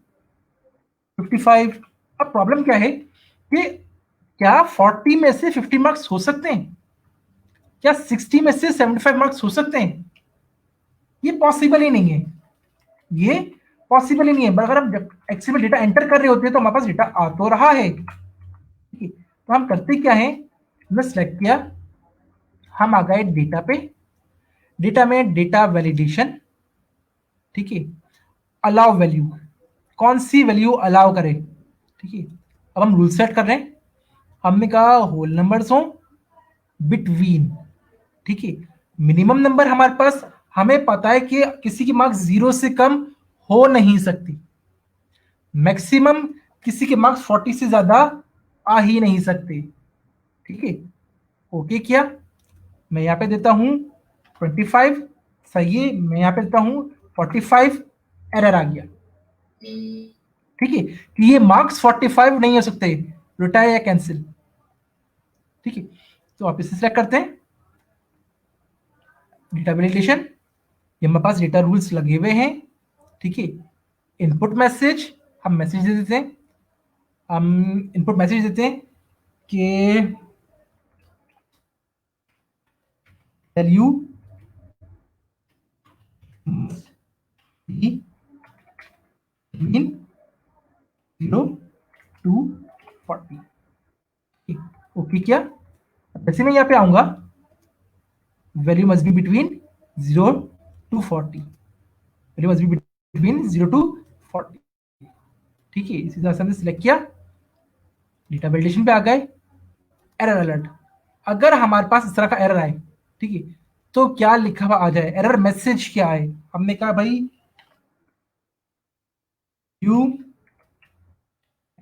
55। अब प्रॉब्लम क्या है कि क्या 40 में से 50 मार्क्स हो सकते हैं, क्या 60 में से 75 मार्क्स हो सकते हैं, ये पॉसिबल ही नहीं है, ये पॉसिबल ही नहीं है। बट अगर हम एक्सेल में डेटा एंटर कर रहे होते हैं तो हमारे पास डेटा आ तो रहा है। ठीक है, तो हम करते क्या है, हमने सेलेक्ट किया, हम आ गए डेटा पे, डेटा में डेटा वैलिडेशन। ठीक है, अलाउ वैल्यू, कौन सी वैल्यू अलाउ करें। ठीक है, अब हम रूल सेट कर रहे हैं, हमने कहा होल नंबर्स हो बिटवीन। ठीक है, मिनिमम नंबर हमारे पास, हमें पता है कि किसी की मार्क्स 0 से कम हो नहीं सकती, मैक्सिमम किसी के मार्क्स 40 से ज्यादा आ ही नहीं सकते। ठीक है, ओके किया, मैं यहां पे देता हूं 25, सही है, मैं यहां पे देता हूं 45, एरर आ गया। ठीक है, कि ये मार्क्स 45 नहीं हो सकते, रिटायर या कैंसिल। ठीक है, तो आप इसे सिलेक्ट करते हैं, डेटा वैलिडेशन, ये हमारे पास डेटा रूल्स लगे हुए हैं। ठीक है, इनपुट मैसेज, हम मैसेज दे देते हैं, हम इनपुट मैसेज देते हैं कि वैल्यू बिटवीन 0 to 40। ओके क्या, जैसे मैं यहाँ पे आऊंगा, value must be between 0 to 40, value must be between 0 to 40। ठीक है, इसी तरह से हमने सिलेक्ट किया, डेटा वैलिडेशन पे आ गए। एरर अलर्ट, अगर हमारे पास इस तरह का एरर आए, ठीक है, तो क्या लिखा हुआ आ जाए, एरर मैसेज क्या है। हमने कहा भाई you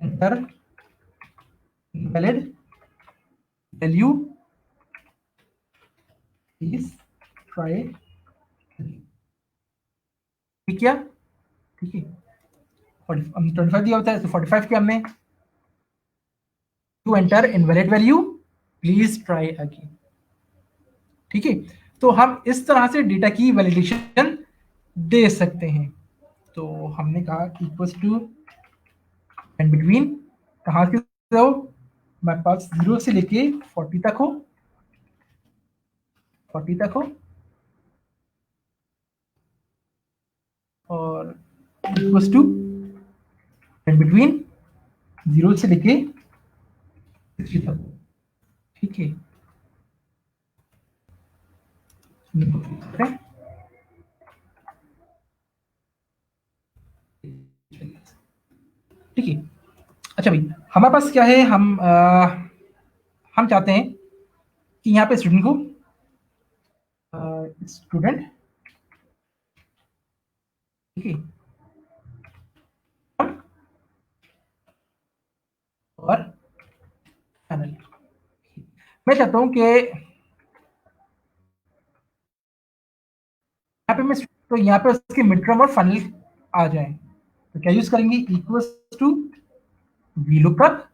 enter valid value, please try. ठीक है, ठीक है, 25 दिया होता है तो 45 किया हमने। To enter invalid value, please try again. ठीक है, तो हम इस तरह से डेटा की वैलिडेशन दे सकते हैं। तो हमने कहा इक्वल्स टू एंड बिटवीन, कहाँ से हो, हमारे पास 0 से लेके 40 तक हो, 40 तक हो, और इक्वल्स टू एंड बिटवीन 0 से लेके 60 तक हो। ठीक है, ठीक है। अच्छा भाई, हमारे पास क्या है, हम चाहते हैं कि यहाँ पे स्टूडेंट को स्टूडेंट, ठीक है, और फाइनल। मैं चाहता हूँ कि यहाँ पे मैं तो यहाँ पे उसके मिड टर्म और फाइनल आ जाए, तो क्या यूज करेंगे, इक्वल्स टू वी लुकअप,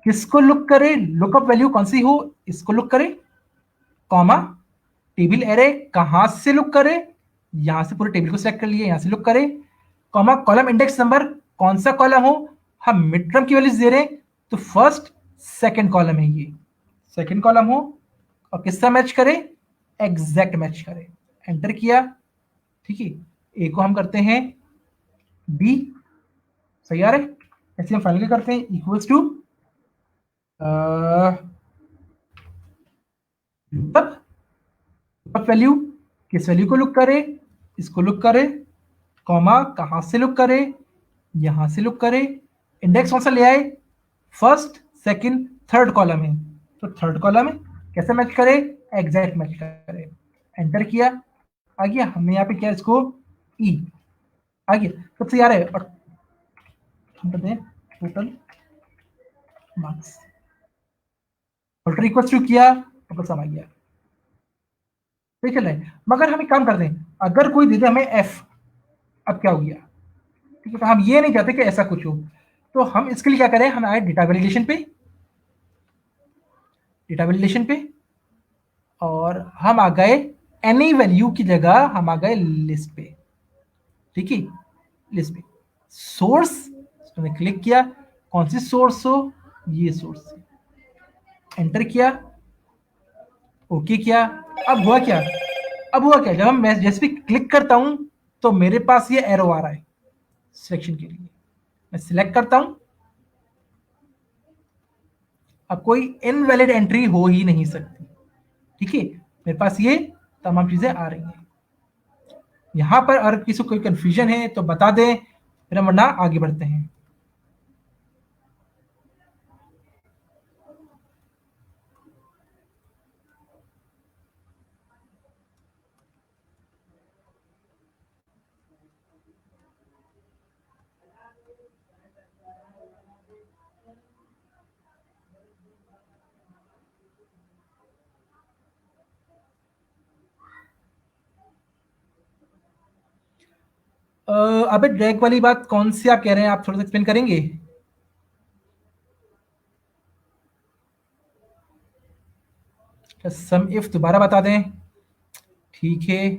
किसको लुक करे, लुकअप वैल्यू कौन सी हो, इसको लुक करे, कॉमा टेबल एरे कहां से लुक करे, यहां से पूरे टेबल को सिलेक्ट कर लिए, यहां से लुक करे, कॉमा कॉलम इंडेक्स नंबर कौन सा कॉलम हो, हम मिड टर्म की वैल्यूज दे रहे हैं तो फर्स्ट सेकंड कॉलम है, ये सेकंड कॉलम हो, और किसका मैच करे, एग्जैक्ट मैच करे। एंटर किया, ठीक है, ए को हम करते हैं बी, सही आ रहे, ऐसे हम फाइनल करते हैं इक्वल्स टू लुकअप वैल्यू, किस वैल्यू को लुक करे, इसको लुक करे, कॉमा कहां से लुक करे, यहां से लुक करे, इंडेक्स कौन सा ले आए, फर्स्ट सेकंड थर्ड कॉलम है, तो थर्ड कॉलम है, कैसे मैच करे, एग्जैक्ट मैच करे। एंटर किया, आ गया, हमने यहाँ पे किया इसको ई, आ गया, सबसे यार है, और हम कहते हैं total marks, total equal to किया, टोटल सम आ गया, ठीक है। मगर हम एक काम करते हैं, अगर कोई दे दे हमें एफ, अब क्या हो गया, ठीक है, तो हम ये नहीं चाहते कि ऐसा कुछ हो, तो हम इसके लिए क्या करें, हम आए डेटा वैलिडेशन पे, डेटा वैलिडेशन पे, और हम आ गए एनी वैल्यू की जगह हम आ गए लिस्ट पे, ठीक है, लिस्ट पे सोर्स, मैंने क्लिक किया, कौन सी सोर्स हो, ये सोर्स, एंटर किया, ओके किया। अब हुआ क्या, अब हुआ क्या, जब हम मैं जैसे भी क्लिक करता हूं तो मेरे पास ये एरो आ रहा है सिलेक्शन के लिए, मैं सिलेक्ट करता हूं, अब कोई इनवैलिड एंट्री हो ही नहीं सकती, ठीक है, मेरे पास ये तमाम चीजें आ रही हैं। यहां पर अगर किसी को कोई कंफ्यूजन है तो बता दें, फिर हम वरना आगे बढ़ते हैं। अबे ड्रैग वाली बात कौन सी आप कह रहे हैं, आप थोड़ा सा एक्सप्लेन करेंगे। सम इफ दोबारा बता दें, ठीक है।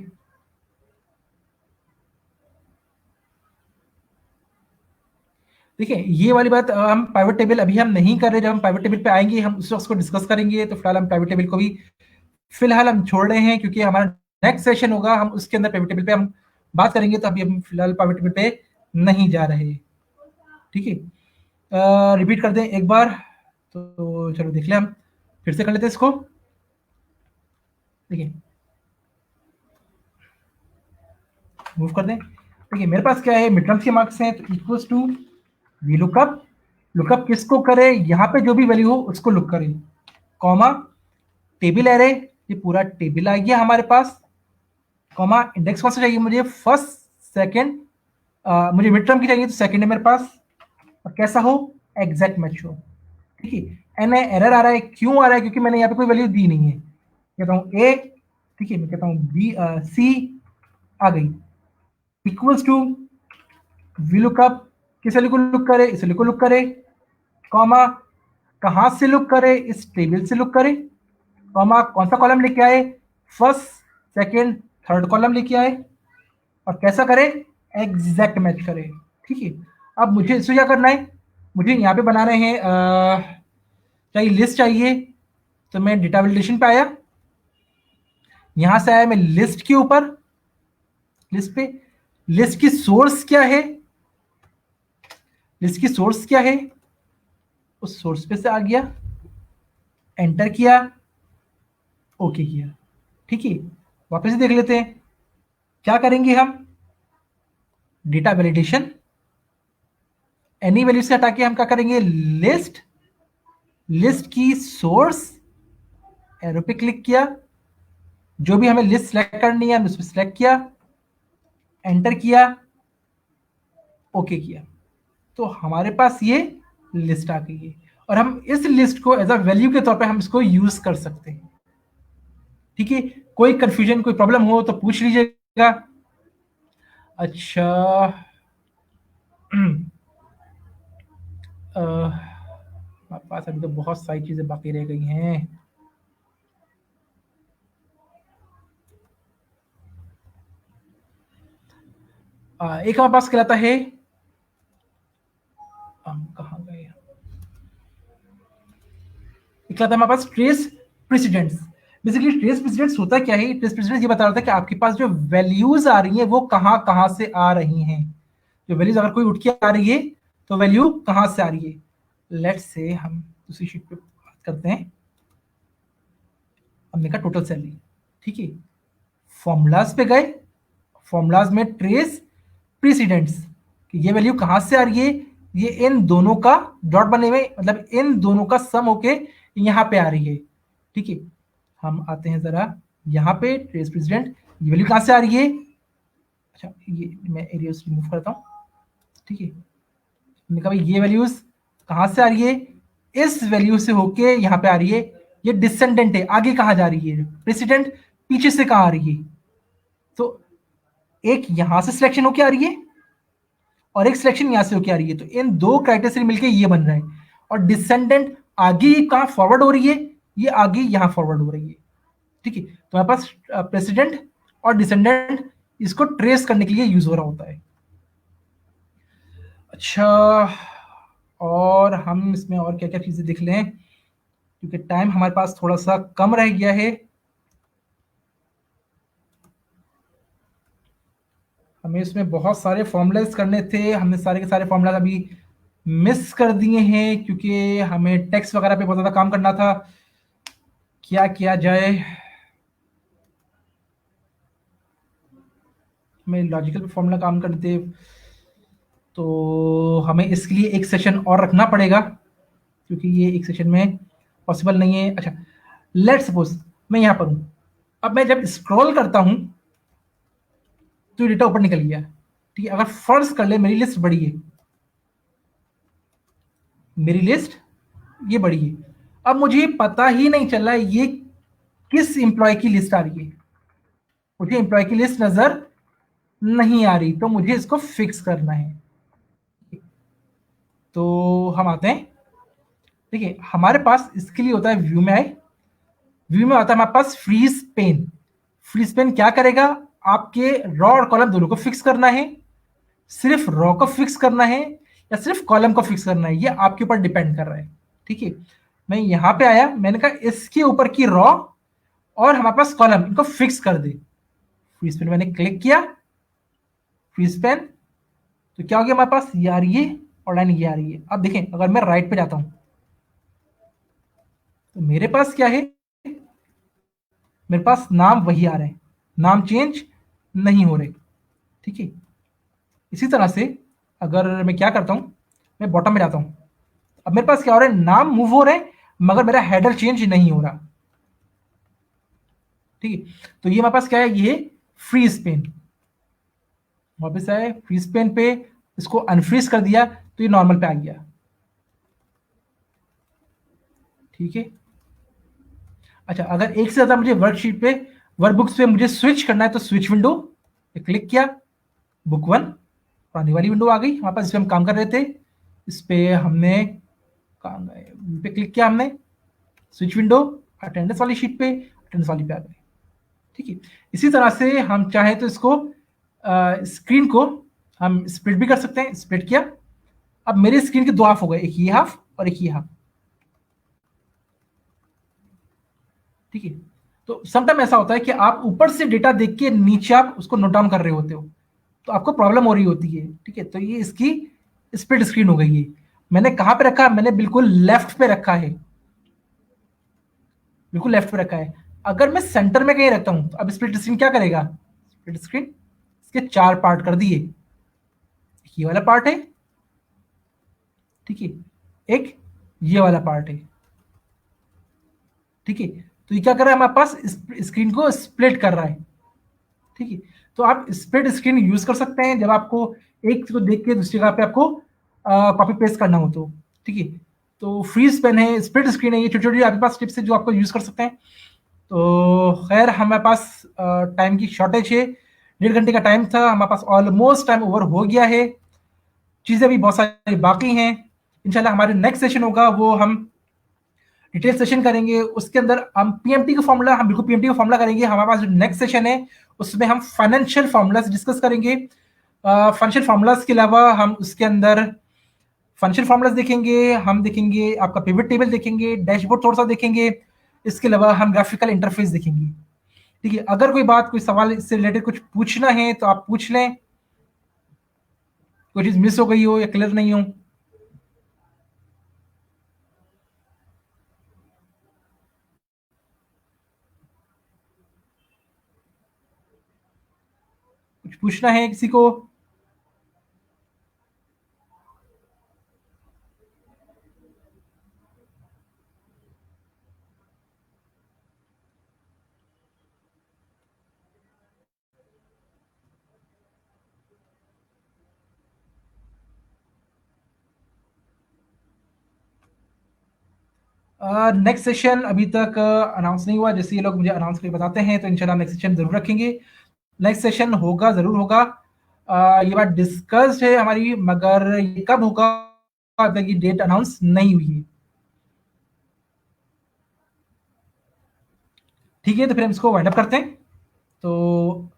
देखिए ये वाली बात हम पाइवट टेबल अभी हम नहीं कर रहे, जब हम पाइवट टेबल पे आएंगे हम उस वक्त को डिस्कस करेंगे, तो फिलहाल हम पाइवट टेबल को भी फिलहाल हम छोड़ रहे हैं, क्योंकि हमारा नेक्स्ट सेशन होगा हम उसके अंदर पाइवट टेबल पे हम बात करेंगे, तो अभी हम फिलहाल पाइवट टेबल पे नहीं जा रहे, ठीक है। रिपीट कर दें एक बार, तो चलो देख लें, हम फिर से कर लेते हैं इसको, देखिए मूव कर दें, देखिए मेरे पास क्या है, मिड टर्म्स के मार्क्स हैं, तो equals to V lookup, lookup किसको करे, यहाँ पे जो भी वैल्यू हो उसको लुक करे, कॉमा टेबल एरे, ये पूरा टेबल आ गया हमारे पास, कॉमा इंडेक्स कौन सा चाहिए मुझे, फर्स्ट सेकंड, मुझे मिड टर्म की चाहिए तो सेकंड है मेरे पास, और कैसा हो, एग्जैक्ट मैच हो। ठीक है, एन एरर आ रहा है, क्यों आ रहा है, क्योंकि मैंने यहाँ पे कोई वैल्यू दी नहीं है। कहता हूँ ए, ठीक है, मैं कहता हूँ बी, सी आ गई, इक्वल्स टू वी लुकअप, किस वैल्यू को लुक करे, इस वैल्यू को लुक करे, कॉमा कहां से लुक करे, इस टेबल से लुक करे, कॉमा कौन सा कॉलम लेके आए, फर्स्ट सेकंड थर्ड कॉलम लेके आए, और कैसा करे, एग्जैक्ट मैच करे। ठीक है, अब मुझे इसको क्या करना है, मुझे यहाँ पे बनाने हैं, चाहिए लिस्ट चाहिए, तो मैं डेटा वैलिडेशन पे आया, यहां से आया मैं लिस्ट के ऊपर, लिस्ट पे, लिस्ट की सोर्स क्या है, लिस्ट की सोर्स क्या है, उस सोर्स पे से आ गया, एंटर किया, ओके किया। ठीक है, वापस से देख लेते हैं क्या करेंगे हम, डेटा वैलिडेशन, एनी वैल्यू से हटा के हम क्या करेंगे, लिस्ट, लिस्ट की सोर्स, एरो पे क्लिक किया, जो भी हमें लिस्ट सेलेक्ट करनी है उसमें सेलेक्ट किया, एंटर किया, ओके किया, तो हमारे पास ये लिस्ट आ गई है, और हम इस लिस्ट को एज अ वैल्यू के तौर पे हम इसको यूज कर सकते हैं। ठीक है, कोई कंफ्यूजन कोई प्रॉब्लम हो तो पूछ लीजिएगा। अच्छा, हमारे पास अभी तो बहुत सारी चीजें बाकी रह गई हैं। एक हमारे पास कहलाता है, हम कहाँ गए, एक कहलाता है हमारे पास trace precedents. Basically trace precedents होता क्या है, ट्रेस प्रेसिडेंट्स ये बता रहा था कि आपके पास जो वैल्यूज आ रही हैं वो कहाँ कहाँ से आ रही हैं, जो वैल्यूज अगर कोई उठ के आ रही है तो वैल्यू कहाँ से आ रही है। लेट्स से हम दूसरी शीट पे बात करते हैं, हमने कहा टोटल सैलरी, ठीक है, फॉर्मूलाज पे गए, फॉर्मूलाज में ट्रेस प्रेसिडेंट्स कि ये वैल्यू कहाँ से आ रही है, ये इन दोनों का डॉट बने हुए, मतलब इन दोनों का सम होके यहाँ पे आ रही है। ठीक है, हम आते हैं जरा यहाँ पे, ट्रेस प्रेसिडेंट, ये वैल्यू कहाँ से आ रही है, अच्छा ये मैं एरियाज रिमूव करता हूँ। ठीक है, हमने कहा भाई ये वैल्यूज कहाँ से आ रही है, इस वैल्यू से होके यहाँ पे आ रही है, ये डिसेंडेंट है, आगे कहाँ जा रही है, प्रेसिडेंट पीछे से कहाँ आ रही है, तो एक यहां से सिलेक्शन होके आ रही है और एक सिलेक्शन यहां से होके आ रही है, तो इन दो क्राइटेरिया से मिलके ये बन रहा है, और डिसेंडेंट आगे कहां फॉरवर्ड हो रही है, ये आगे यहां फॉरवर्ड हो रही है। ठीक है, तो हमारे पास प्रेसिडेंट और डिसेंडेंट इसको ट्रेस करने के लिए यूज हो रहा होता है। अच्छा, और हम इसमें और क्या क्या चीजें देख लें, क्योंकि टाइम हमारे पास थोड़ा सा कम रह गया है, हमें इसमें बहुत सारे फॉर्मूलाज करने थे, हमने सारे के सारे फॉर्मूला अभी मिस कर दिए हैं, क्योंकि हमें टेक्स्ट वगैरह पे बहुत ज़्यादा काम करना था। क्या किया जाए, हमें लॉजिकल फॉर्मूला काम करते, तो हमें इसके लिए एक सेशन और रखना पड़ेगा, क्योंकि ये एक सेशन में पॉसिबल नहीं है। अच्छा, लेट्स सपोज मैं यहाँ पर हूँ, अब मैं जब स्क्रॉल करता हूँ तो डेटा ऊपर निकल गया। ठीक है, अगर फर्ज कर ले मेरी लिस्ट बड़ी है, मेरी लिस्ट ये बड़ी है, अब मुझे पता ही नहीं चला ये किस एम्प्लॉय की लिस्ट आ रही है, मुझे एम्प्लॉय की लिस्ट नजर नहीं आ रही, तो मुझे इसको फिक्स करना है। तो हम आते हैं, देखिए हमारे पास इसके लिए होता है व्यू में आए, व्यू में आता है हमारे पास फ्रीज पेन। फ्रीज पेन क्या करेगा, आपके रॉ और कॉलम दोनों को फिक्स करना है, सिर्फ रॉ को फिक्स करना है या सिर्फ कॉलम को फिक्स करना है, ये आपके ऊपर डिपेंड कर रहा है। ठीक है, मैं यहां पे आया, मैंने कहा इसके ऊपर की रॉ और हमारे पास कॉलम, इनको फिक्स कर दे, फ्रीज पेन मैंने क्लिक किया, फ्रीज पेन, तो क्या हो गया, हमारे पास ये आ रही है और लाइन ये आ रही है। अब देखें अगर मैं राइट पे जाता हूं तो मेरे पास क्या है, मेरे पास नाम वही आ रहे हैं, नाम चेंज नहीं हो रहे। ठीक है, इसी तरह से अगर मैं क्या करता हूँ, मैं बॉटम में जाता हूँ, अब मेरे पास क्या हो रहा है, नाम मूव हो रहे हैं मगर मेरा हेडर चेंज नहीं हो रहा। ठीक है, तो ये हमारे पास क्या है, ये फ्री स्पेन। वापस आए फ्री स्पेन पे, इसको अनफ्रीज कर दिया तो ये नॉर्मल पे आ गया। ठीक है, अच्छा अगर एक से ज्यादा मुझे वर्कशीट पे, वर्कबुक्स पे मुझे स्विच करना है तो स्विच विंडो पे क्लिक किया, बुक वन पुरानी वाली विंडो आ गई हमारे पास, इस पे हम काम कर रहे थे। इस पे हमने काम पे क्लिक किया, हमने स्विच विंडो, अटेंडेंस वाली शीट पे, अटेंडेंस वाली पे आ गई। ठीक है, इसी तरह से हम चाहे तो इसको स्क्रीन को हम स्प्लिट भी कर सकते हैं, स्प्लिट किया, अब मेरे स्क्रीन के दो हाफ हो गए, एक ये हाफ और एक ये हाफ। ठीक है, तो समटाइम ऐसा होता है कि आप ऊपर से डेटा देख के नीचे आप उसको नोट डाउन कर रहे होते हो, तो आपको प्रॉब्लम हो रही होती है। ठीक है, तो ये इसकी स्प्लिट स्क्रीन हो गई है। मैंने कहां पे रखा है, मैंने बिल्कुल लेफ्ट पे रखा है, बिल्कुल लेफ्ट पे रखा है। अगर मैं सेंटर में कहीं रखता हूं तो अब स्प्लिट स्क्रीन क्या करेगा, स्प्लिट स्क्रीन इसके चार पार्ट कर दिए, ये वाला पार्ट है, ठीक है, एक ये वाला पार्ट है। ठीक है, तो ये क्या कर रहा है, हमारे पास स्क्रीन को स्प्लिट कर रहा है। ठीक है, तो आप स्प्लिट स्क्रीन यूज कर सकते हैं जब आपको एक को देख के दूसरी जगह पे आपको कॉपी पेस्ट करना हो तो। ठीक है, तो फ्रीज पेन है, स्प्लिट स्क्रीन है, ये छोटी छोटी आपके पास टिप्स है जो आपको यूज कर सकते हैं। तो खैर हमारे पास टाइम की शॉर्टेज है, 1.5 घंटे का टाइम था, हमारे पास ऑलमोस्ट टाइम ओवर हो गया है, चीज़ें भी बहुत सारी बाकी हैं। इंशाल्लाह हमारे नेक्स्ट सेशन होगा वो हम डिटेल सेशन करेंगे, उसके अंदर हम पीएमटी का फॉर्मूला, हम बिल्कुल पीएमटी का फॉर्मूला करेंगे। हमारे पास जो नेक्स्ट सेशन है उसमें हम फाइनेंशियल फॉर्मूलाज डिस्कस करेंगे। फाइनेंशियल फॉर्मूलाज के अलावा हम उसके अंदर फाइनेंशियल फॉर्मूलाज देखेंगे, हम देखेंगे आपका पिवट टेबल देखेंगे, डैशबोर्ड थोड़ा सा देखेंगे, इसके अलावा हम ग्राफिकल इंटरफेस देखेंगे। ठीक है, अगर कोई बात, कोई सवाल इससे रिलेटेड कुछ पूछना है तो आप पूछ लें, कोई चीज़ मिस हो गई हो या क्लियर नहीं हो। कुछ पूछना है किसी को। नेक्स्ट सेशन अभी तक अनाउंस नहीं हुआ, जैसे ये लोग मुझे अनाउंस करके बताते हैं तो इंशाल्लाह नेक्स्ट सेशन जरूर रखेंगे। नेक्स्ट सेशन होगा, जरूर होगा। ये बात डिस्कस्ड है हमारी, मगर ये कब होगा अभी तक ये डेट अनाउंस नहीं हुई है। ठीक है, तो फिर हम इसको वाइंड अप करते हैं। तो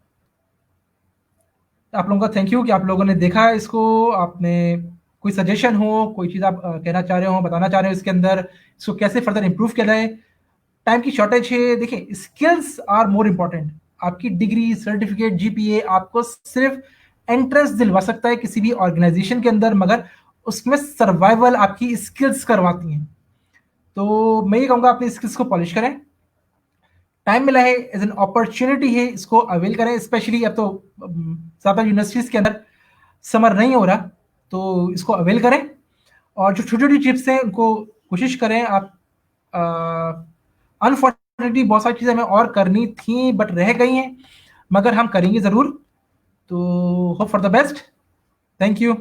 आप लोगों का थैंक यू कि आप लोगों ने देखा इसको, आपने कोई सजेशन हो, कोई चीज़ आप कहना चाह रहे हो, बताना चाह रहे हो इसके अंदर, इसको कैसे फर्दर इंप्रूव किया जाए। टाइम की शॉर्टेज है, देखिए स्किल्स आर मोर इंपॉर्टेंट। आपकी डिग्री, सर्टिफिकेट, जीपीए आपको सिर्फ एंट्रेंस दिलवा सकता है किसी भी ऑर्गेनाइजेशन के अंदर, मगर उसमें सर्वाइवल आपकी स्किल्स करवाती हैं। तो मैं ये कहूँगा अपनी स्किल्स को पॉलिश करें, टाइम मिला है एज एन अपॉर्चुनिटी है, इसको अवेल करें। स्पेशली अब तो ज़्यादा यूनिवर्सिटीज़ के अंदर समर नहीं हो रहा, तो इसको अवेल करें, और जो छोटी छोटी टिप्स हैं उनको कोशिश करें आप। अनफॉर्चुनेटली बहुत सारी चीज़ें हमें और करनी थी बट रह गई हैं, मगर हम करेंगे ज़रूर। तो hope for the best, thank you.